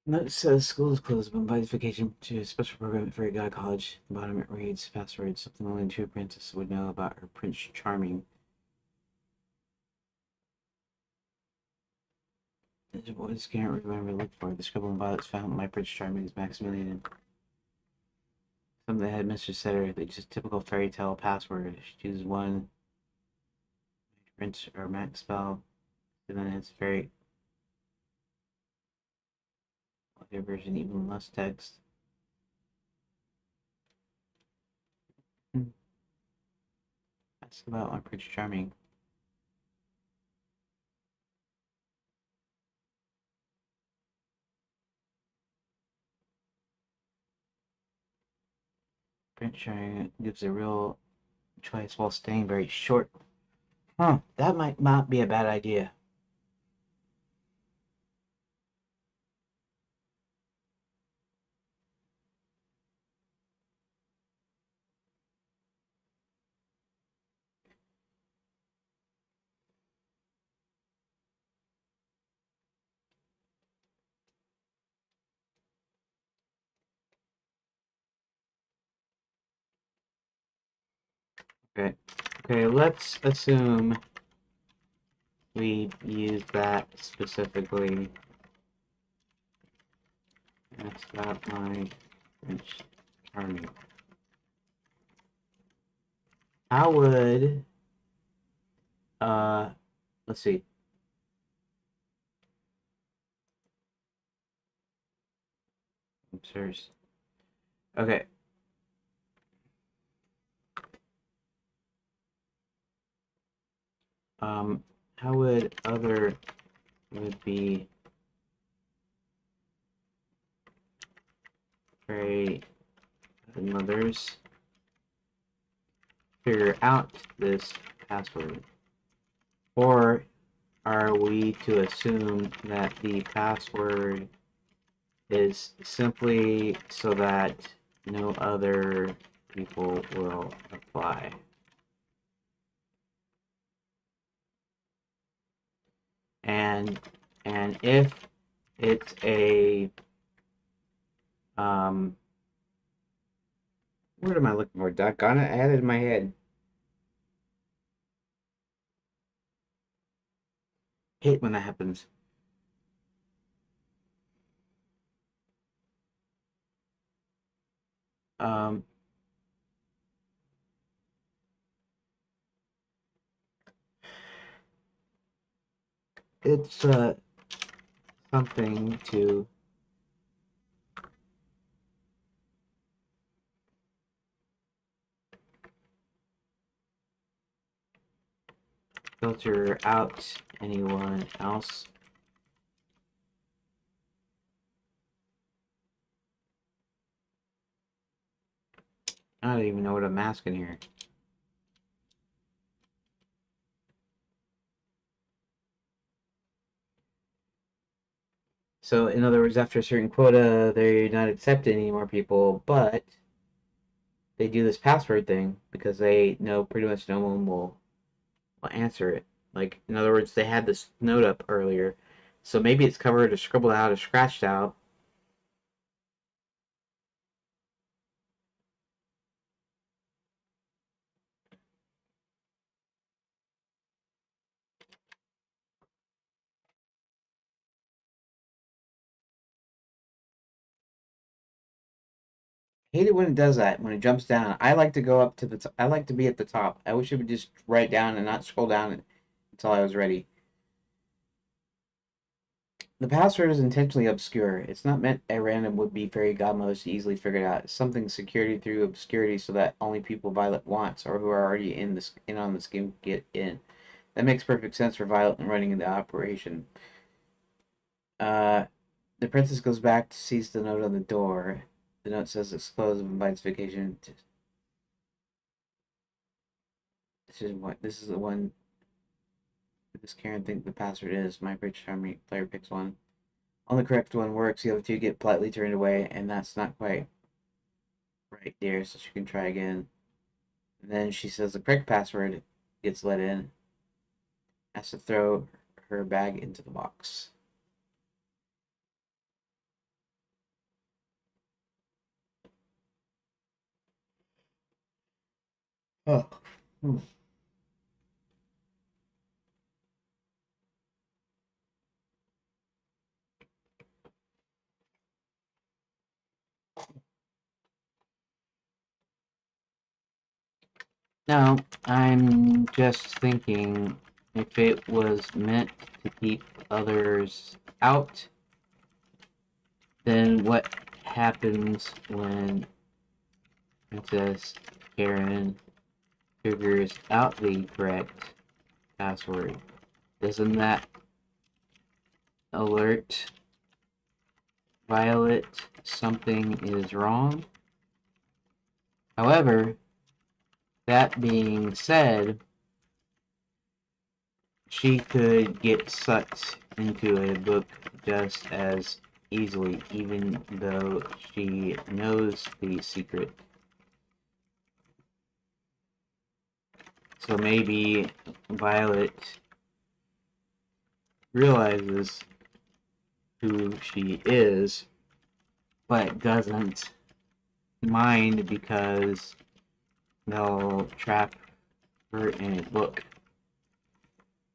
Speaker 1: Note says school is closed, but invites vacation to a special program at Fairy God College. The bottom it reads password, something only two apprentices would know about her Prince Charming. The boys can't remember to look for. The scribble in Violet's found My Prince Charming is Maximilian. Some of the headmistress said her that just typical fairy tale password. She chooses one Prince or Max spell, and then it's very audio version, even less text. That's about my Prince Charming. Prince Charming gives a real choice while staying very short. Huh, that might not be a bad idea. Okay. Okay, let's assume we use that specifically. That's about my Prince Charming. How would uh let's see. I'm serious. Okay. Um how would other would be very mothers figure out this password? Or are we to assume that the password is simply so that no other people will apply? And if it's a what am I looking for? Doggone it, I had it in my head. Hate when that happens. Um, it's something to filter out anyone else. I don't even know what I'm asking here. So, in other words, after a certain quota, they're not accepting any more people, but they do this password thing because they know pretty much no one will answer it. Like, in other words, they had this note up earlier, so maybe it's covered or scribbled out or scratched out. I hate it when it does that, when it jumps down. I like to go up to the I like to be at the top. I wish it would just write down and not scroll down until I was ready. The password is intentionally obscure. It's not meant a random would-be fairy godmothers to easily figure it out. It's something security through obscurity so that only people Violet wants or who are already in on this game get in. That makes perfect sense for Violet and running the operation. Uh, the princess goes back to seize the note on the door. The note says it's closed and invites vacation. This is the one. This Karen think the password is. My bridge charming player picks one. Only correct one works. The other two get politely turned away, and that's not quite right there. So she can try again. And then she says the correct password gets let in. Has to throw her bag into the box. Oh. Hmm. Now, I'm just thinking if it was meant to keep others out, then what happens when Princess Karen figures out the correct password, doesn't that alert Violet something is wrong? However, that being said, she could get sucked into a book just as easily, even though she knows the secret. So maybe Violet realizes who she is, but doesn't mind because they'll trap her in a book.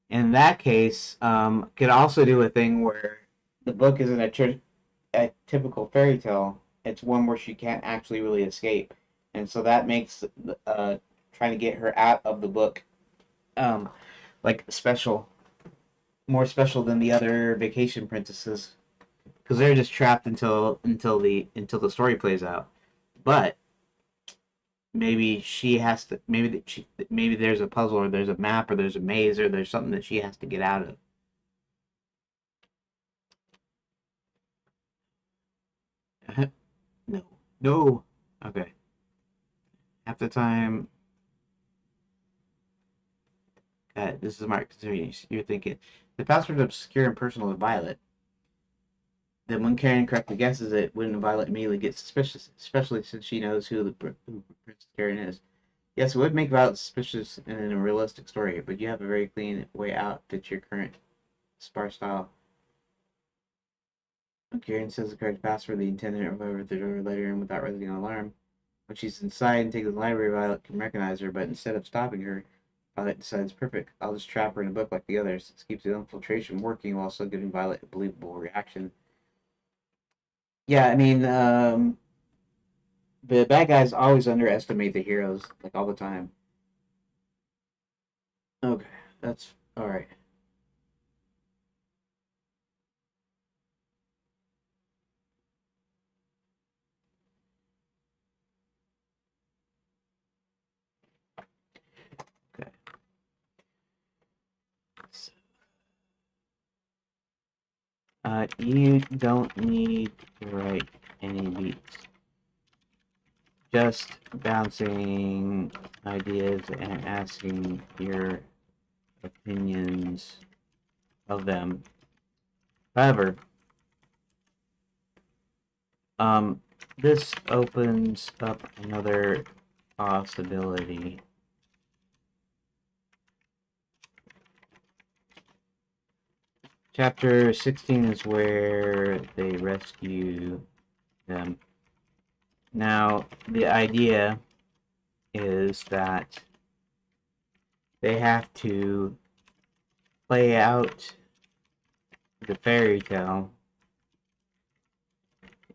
Speaker 1: In that case, could also do a thing where the book isn't a typical fairy tale. It's one where she can't actually really escape, and so that makes trying to get her out of the book um, like special, more special than the other vacation princesses, because they're just trapped until the story plays out. But maybe she has to maybe there's a puzzle or there's a map or there's a maze or there's something that she has to get out of. No. No. Okay. Half the time, this is Mark. You're thinking the password is obscure and personal to Violet. Then when Karen correctly guesses it, wouldn't Violet immediately get suspicious, especially since she knows who Princess Karen is? Yes, it would make Violet suspicious in a realistic story, but you have a very clean way out fits your current sparse style. When Karen says the correct password, the attendant will over the door, let her in without raising an alarm. When she's inside and takes the library, Violet can recognize her, but instead of stopping her, Violet decides, perfect, I'll just trap her in a book like the others. This keeps the infiltration working while still giving Violet a believable reaction. Yeah, I mean, the bad guys always underestimate the heroes, like all the time. Okay, that's all right. Okay, so, you don't need to write any beats. Just bouncing ideas and asking your opinions of them. However, um, this opens up another possibility. Chapter 16 is where they rescue them. Now, the idea is that they have to play out the fairy tale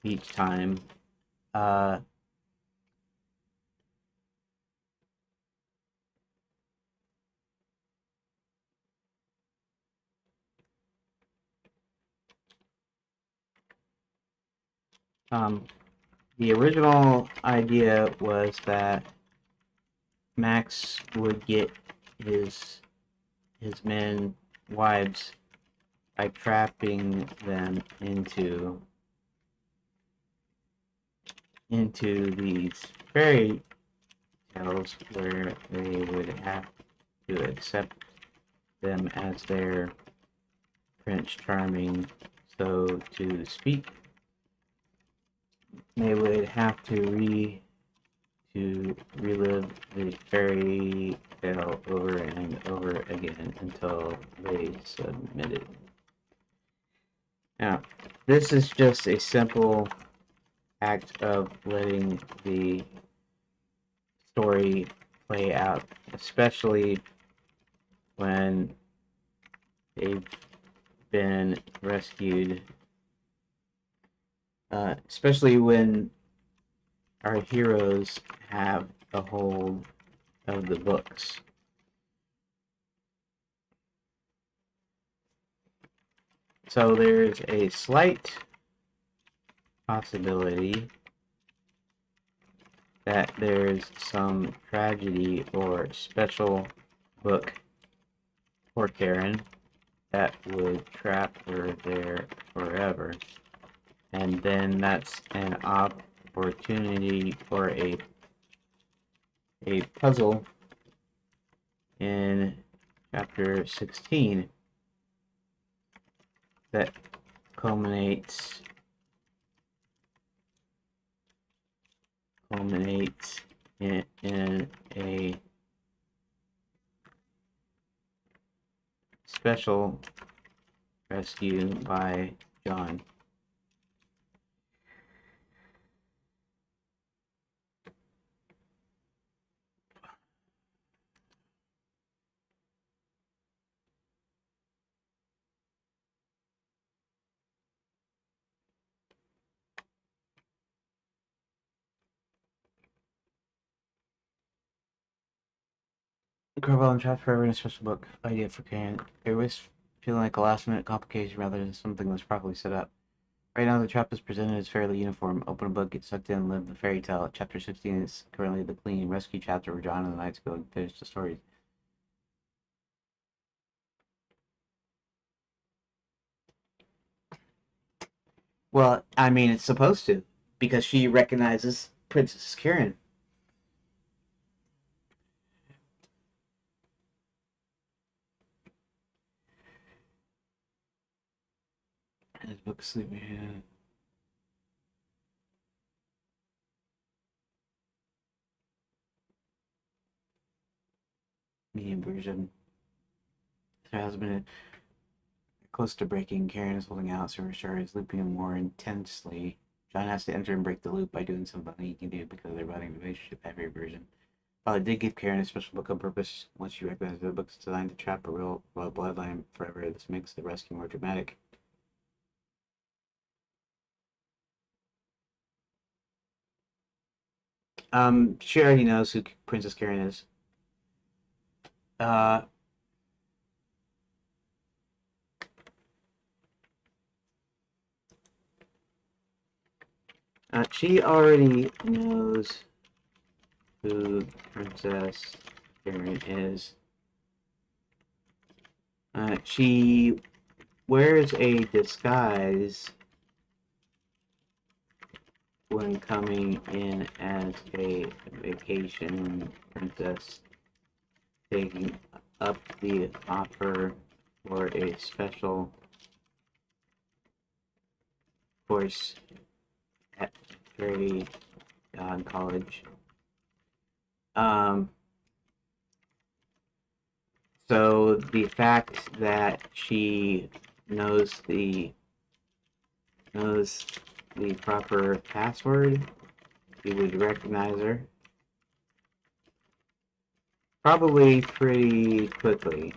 Speaker 1: each time. Uh, um, the original idea was that Max would get his men wives by trapping them into these fairy tales where they would have to accept them as their Prince Charming, so to speak. They would have to relive the fairy tale over and over again until they submitted. Now, this is just a simple act of letting the story play out, especially when they've been rescued, especially when our heroes have a hold of the books. So there's a slight possibility that there's some tragedy or special book for Karen that would trap her there forever. And then that's an opportunity for a puzzle in chapter 16 that culminates in a special rescue by John. Corbell and trapped forever in a special book idea for Karen. It was feeling like a last-minute complication rather than something that was properly set up. Right now, the trap is presented as fairly uniform. Open a book, get sucked in, live the fairy tale. Chapter 16 is currently the clean rescue chapter where John and the Knights go and finish the story. Well, I mean, it's supposed to, because she recognizes Princess Karen. His book sleeping. Medium version. There has been close to breaking. Karen is holding out, so Richard is looping more intensely. John has to enter and break the loop by doing something he can do because they're building a relationship heavy version. While it did give Karen a special book on purpose, once she recognizes the book is designed to trap a real bloodline forever, this makes the rescue more dramatic. She already knows who Princess Karen is. Uh, she already knows who Princess Karen is. She wears a disguise when coming in as a vacation princess, taking up the offer for a special course at Fairy College. So the fact that she knows the proper password, you would recognize her probably pretty quickly,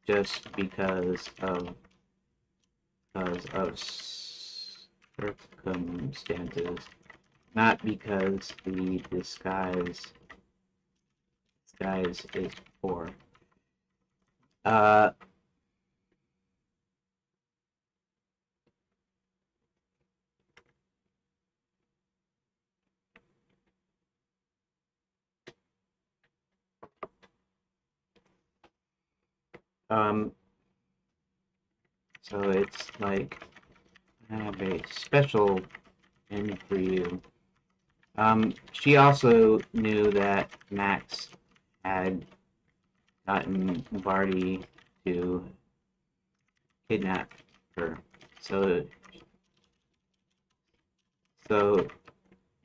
Speaker 1: just because of circumstances, not because the disguise is poor. Uh, so it's like I have a special end for you. She also knew that Max had gotten Barty to kidnap her. So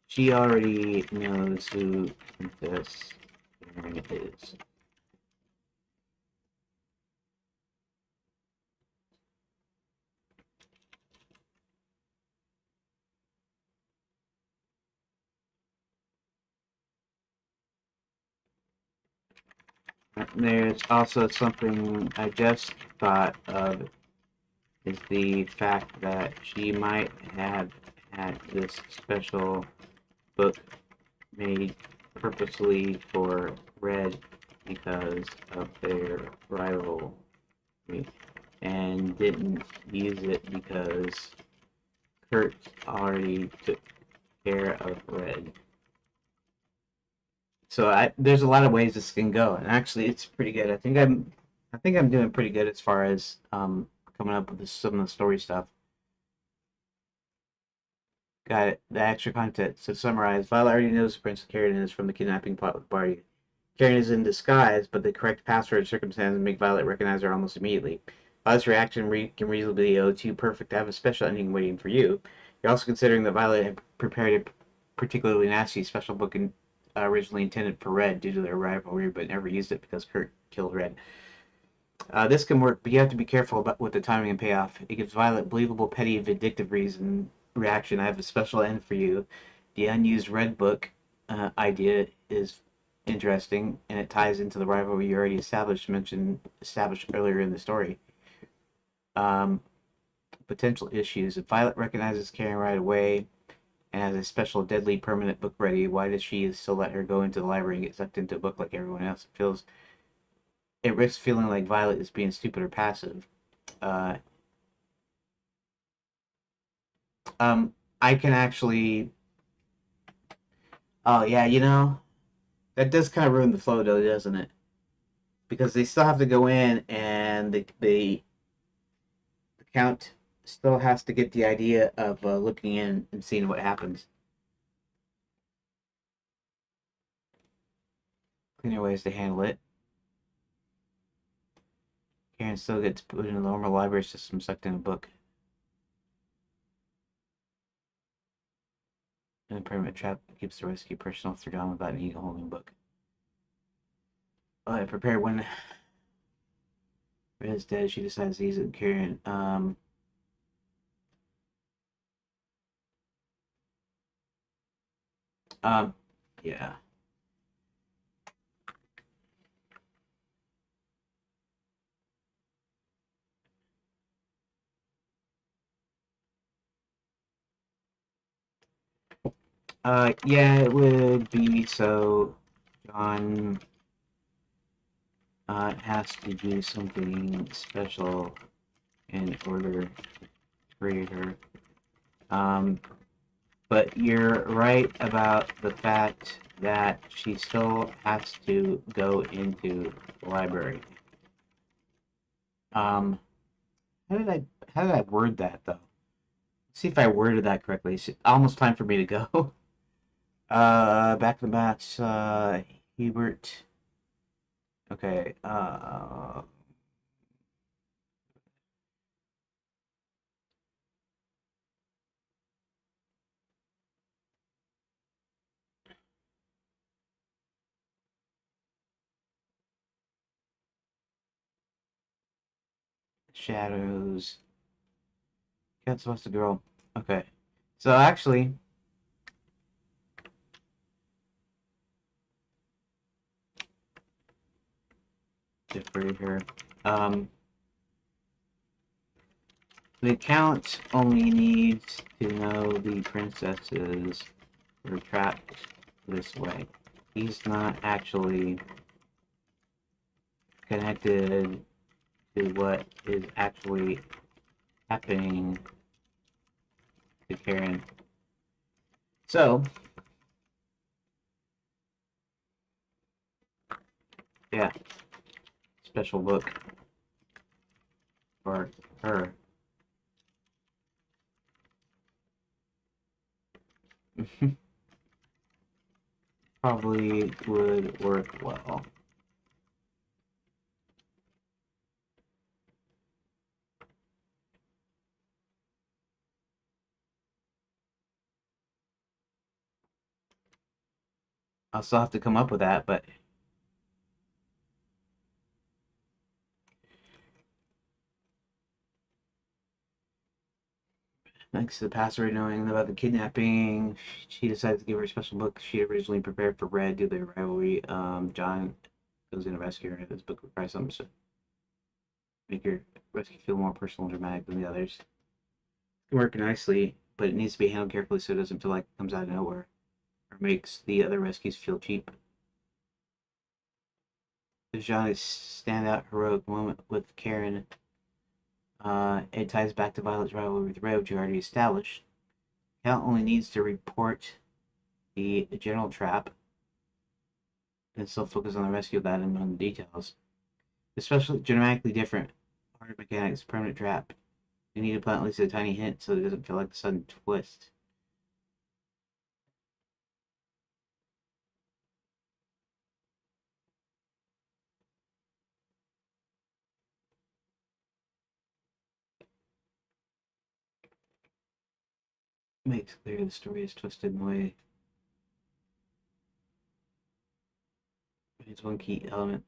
Speaker 1: she already knows who Princess Karen is. There's also something I just thought of, is the fact that she might have had this special book made purposely for Red because of their rivalry, and didn't use it because Kurt already took care of Red. So there's a lot of ways this can go, and actually, it's pretty good. I think I'm doing pretty good as far as coming up with some of the story stuff. Got it. The extra content. So to summarize, Violet already knows Prince Karen is from the kidnapping plot with Barty. Karen is in disguise, but the correct password and circumstances make Violet recognize her almost immediately. Violet's reaction can reasonably be too perfect to have a special ending waiting for you. You're also considering that Violet had prepared a particularly nasty special book originally intended for Red due to their rivalry, but never used it because Kurt killed Red. This can work, but you have to be careful about with the timing and payoff. It gives Violet believable, petty, vindictive reaction. I have a special end for you. The unused Red Book idea is interesting, and it ties into the rivalry you already established earlier in the story. Um, Potential issues: if Violet recognizes Karen right away and has a special deadly permanent book ready, why does she still let her go into the library and get sucked into a book like everyone else? It risks feeling like Violet is being stupid or passive. Uh, I can actually. Oh yeah, that does kind of ruin the flow, though, doesn't it? Because they still have to go in, and the count still has to get the idea of looking in and seeing what happens. Cleaner ways to handle it. Karen still gets put in the normal library system, sucked in a book. An permanent trap keeps the rescue personal through down without needing a holding book. I prepared when Red is dead. She decides to use it. Karen. Um, yeah. Yeah, it would be so. John has to do something special in order to free her. Um, but you're right about the fact that she still has to go into the library. Um, how did I how did I word that though? Let's see if I worded that correctly. It's almost time for me to go. Back to the match. Hubert. Okay. Shadows. Cat's supposed to girl. Okay. So actually, different here. Um, the count only needs to know the princesses were trapped this way. He's not actually connected to what is actually happening to Karen. So, yeah, special book for her. Probably would work well. I'll still have to come up with that, but thanks to the password knowing about the kidnapping, she decides to give her a special book she originally prepared for Red due to their rivalry. John goes in to rescue her. This book requires something to make your rescue feel more personal and dramatic than the others. It can work nicely, but it needs to be handled carefully so it doesn't feel like it comes out of nowhere or makes the other rescues feel cheap. John's standout heroic moment with Karen. It ties back to Violet's rivalry with Red, which you already established. Cal only needs to report the general trap and still focus on the rescue of that and on the details. Especially dramatically different. Hard mechanics, permanent trap. You need to plant at least a tiny hint so it doesn't feel like a sudden twist. Makes clear the story is twisted in a way. It's one key element.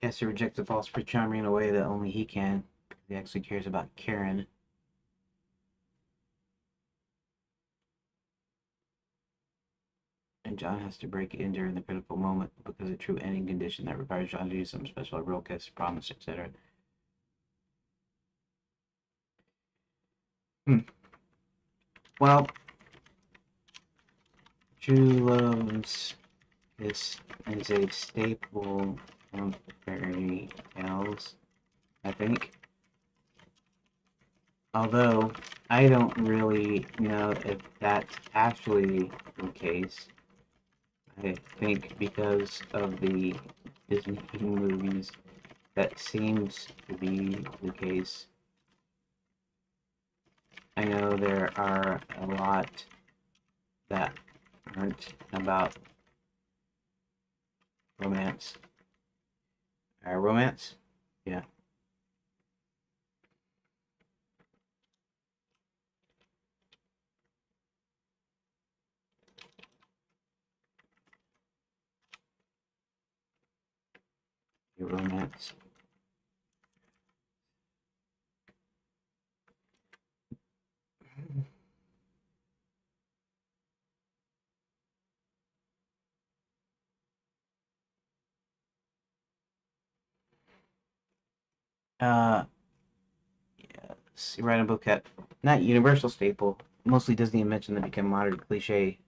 Speaker 1: He has to reject the false charming in a way that only he can. He actually cares about Karen. And John has to break in during the critical moment because of a true ending condition that requires John to do something special, a real kiss, promise, etc. Well, True Love's is a staple of fairy tales, I think. Although I don't really know if that's actually the case. I think because of the Disney movies, that seems to be the case. I know there are a lot that aren't about romance. Romance? Yeah. Romance. Uh, yes, write a book at not universal staple. Mostly Disney invention that became modern cliche.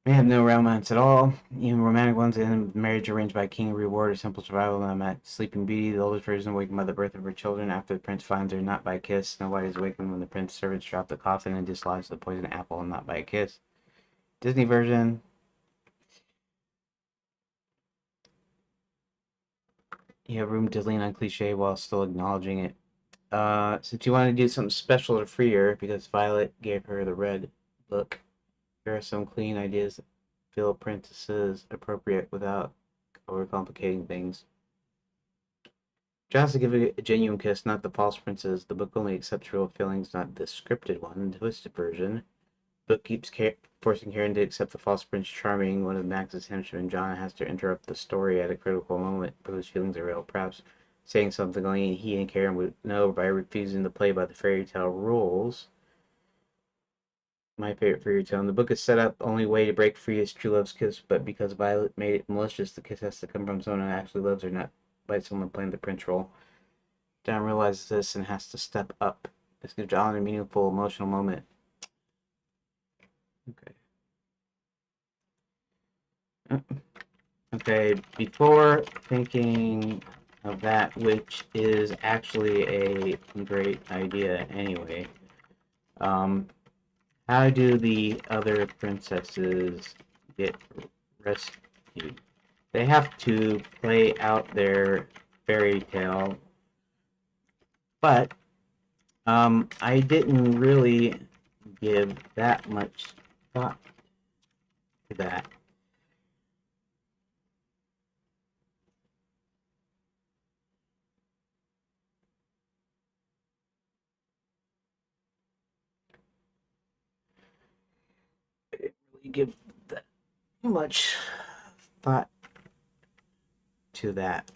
Speaker 1: They have no romance at all. Even romantic ones in marriage arranged by king reward or simple survival. I'm at Sleeping Beauty, the oldest version awakened by the birth of her children after the prince finds her not by a kiss. Snow White is awakened when the prince's servants drop the coffin and dislodge the poison apple and not by a kiss. Disney version. You have room to lean on cliche while still acknowledging it. Since you want to do something special or freer, because Violet gave her the red book, here are some clean ideas that feel princesses appropriate without overcomplicating things. John has to give a genuine kiss, not the false princess. The book only accepts real feelings, not the scripted one, the twisted version. The book keeps forcing Karen to accept the false prince charming. One of Max's henchmen, John, has to interrupt the story at a critical moment because feelings are real. Perhaps saying something only he and Karen would know by refusing to play by the fairy tale rules. My favorite fairy tale. In the book is set up only way to break free is true love's kiss, but because Violet made it malicious, the kiss has to come from someone who actually loves her, not by someone playing the prince role. John realizes this and has to step up. This gives John a meaningful emotional moment. Okay. Okay, before thinking of that, which is actually a great idea anyway, um, how do the other princesses get rescued? They have to play out their fairy tale, but I didn't really give that much thought to that. I didn't really give that much thought to that.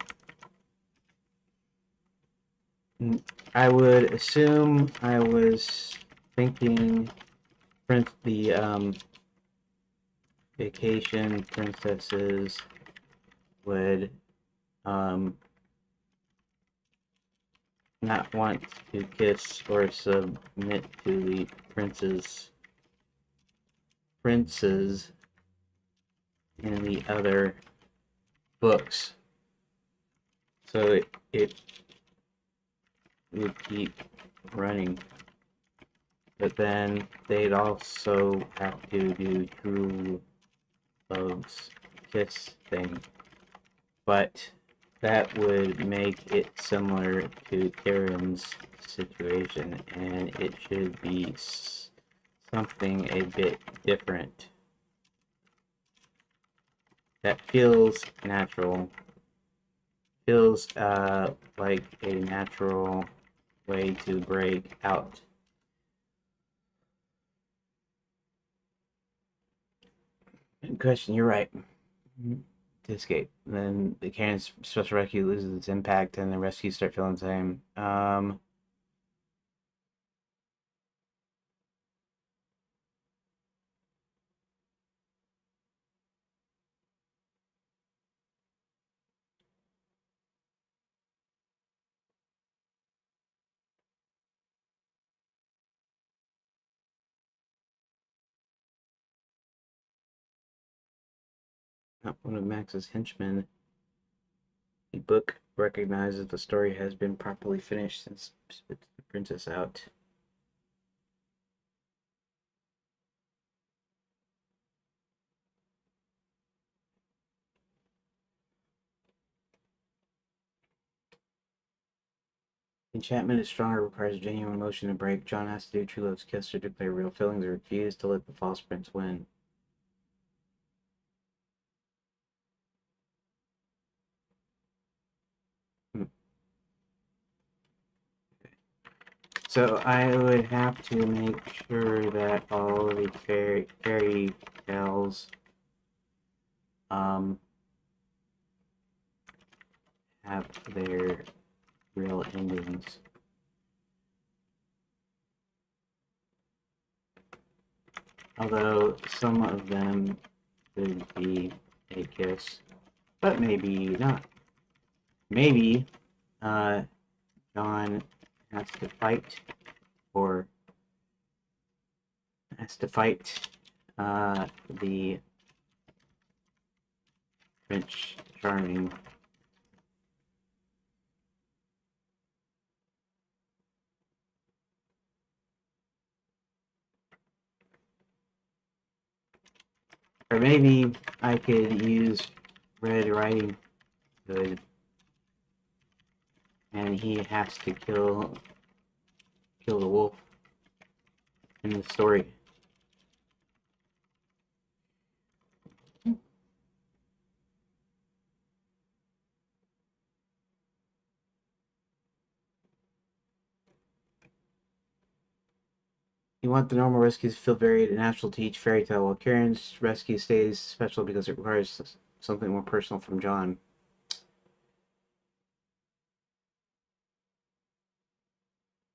Speaker 1: I would assume I was thinking the vacation princesses would um, not want to kiss or submit to the princes in the other books. So it would keep running. but then they'd also have to do True Love's Kiss thing. But that would make it similar to Karen's situation, and it should be something a bit different. That feels natural. Feels like a natural way to break out. Good question, you're right. To escape. Then the Karen's special rescue loses its impact, and the rescues start feeling the same. One of Max's henchmen. The book recognizes the story has been properly finished and spits the princess out. Enchantment is stronger, requires a genuine emotion to break. John has to do true love's kiss or declare real feelings or refuse to let the false prince win. Hmm. So I would have to make sure that all the fairy tales have their real endings. Although some of them could be a kiss, but maybe not. Maybe John has to fight or has to fight the Prince Charming. Or maybe I could use Red Riding Hood and he has to kill the wolf in the story. You want the normal rescues to feel varied and natural to each fairy tale, while Karen's rescue stays special because it requires something more personal from John.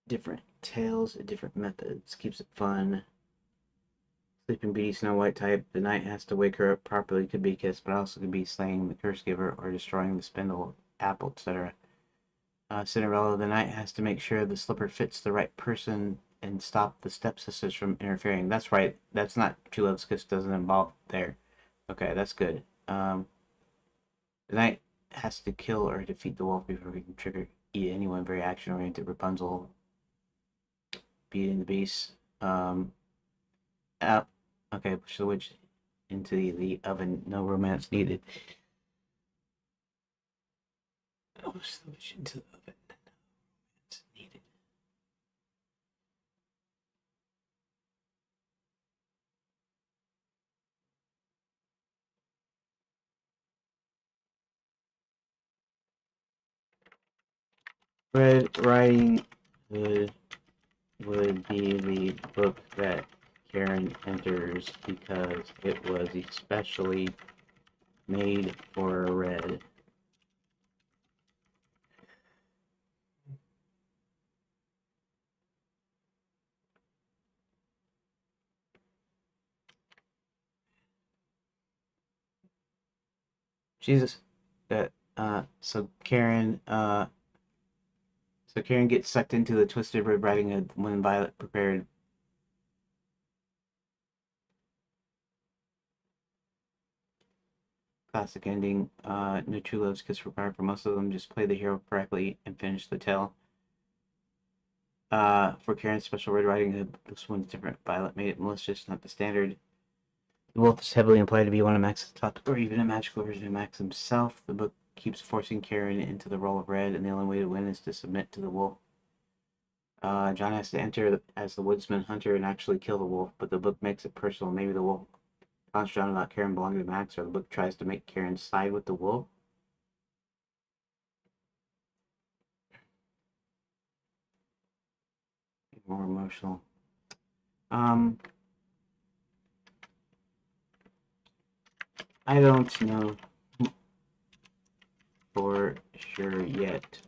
Speaker 1: Different tales, different methods, keeps it fun. Sleeping Beauty, Snow White type, the knight has to wake her up properly, could be kissed, but also could be slaying the curse giver or destroying the spindle apple, etc. Cinderella, the knight has to make sure the slipper fits the right person and stop the stepsisters from interfering. That's right. That's not True Love's Kiss doesn't involve there. Okay, that's good. The knight has to kill or defeat the wolf before we can trigger anyone very action-oriented. Rapunzel, Beauty and the Beast. Uh, okay, push the witch into the oven. No romance needed. Push the witch into the oven. No romance needed. Red Riding Hood would be the book that Karen enters because it was especially made for Red. Jesus. That so Karen gets sucked into the twisted Red Riding Hood when Violet prepared. Classic ending. No true love's kiss required for most of them. Just play the hero correctly and finish the tale. For Karen's special red riding hood, this one's different. Violet made it malicious, not the standard. The wolf is heavily implied to be one of Max's top, or even a magical version of Max himself. The book keeps forcing Karen into the role of red, and the only way to win is to submit to the wolf. John has to enter as the woodsman hunter and actually kill the wolf, but the book makes it personal. Maybe the wolf taunts John about Karen belonging to Max, or the book tries to make Karen side with the wolf. More emotional. I don't know for sure yet.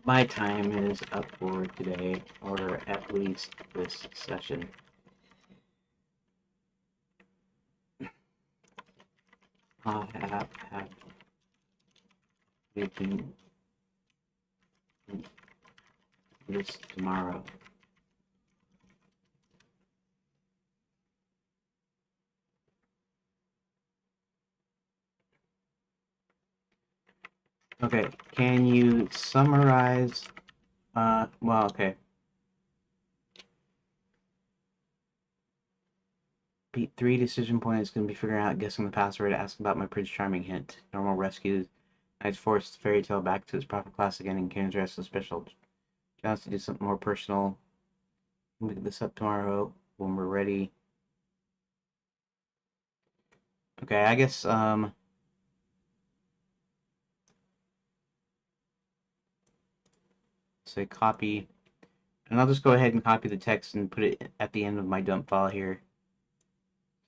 Speaker 1: My time is up for today, or at least this session. I'll have we can this tomorrow. Okay, can you summarize? Well, okay. Beat 3 decision points going to be figuring out guessing the password, asking about my Prince Charming hint. Normal rescues. Knight's forced fairy tale back to its proper class again, and Karen's rest is special. John has to do something more personal. We'll pick this up tomorrow when we're ready. Okay, I guess, say copy. And I'll just go ahead and copy the text and put it at the end of my dump file here.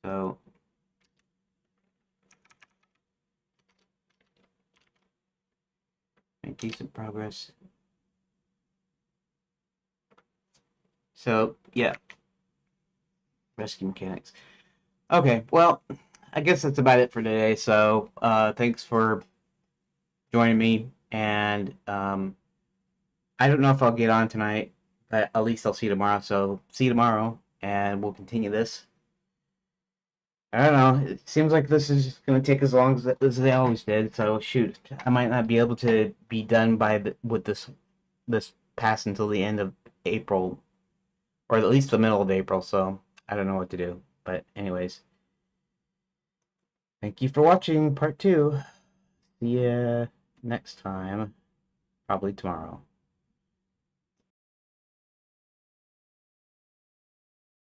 Speaker 1: So, make decent progress. So, yeah. Rescue mechanics. Okay, well, I guess that's about it for today. So, thanks for joining me. And I don't know if I'll get on tonight, but at least I'll see you tomorrow. So, see you tomorrow, and we'll continue this. I don't know. It seems like this is going to take as long as they always did. So, shoot, I might not be able to be done with this pass until the end of April, or at least the middle of April. So, I don't know what to do. But, anyways. Thank you for watching part 2. See ya next time, probably tomorrow.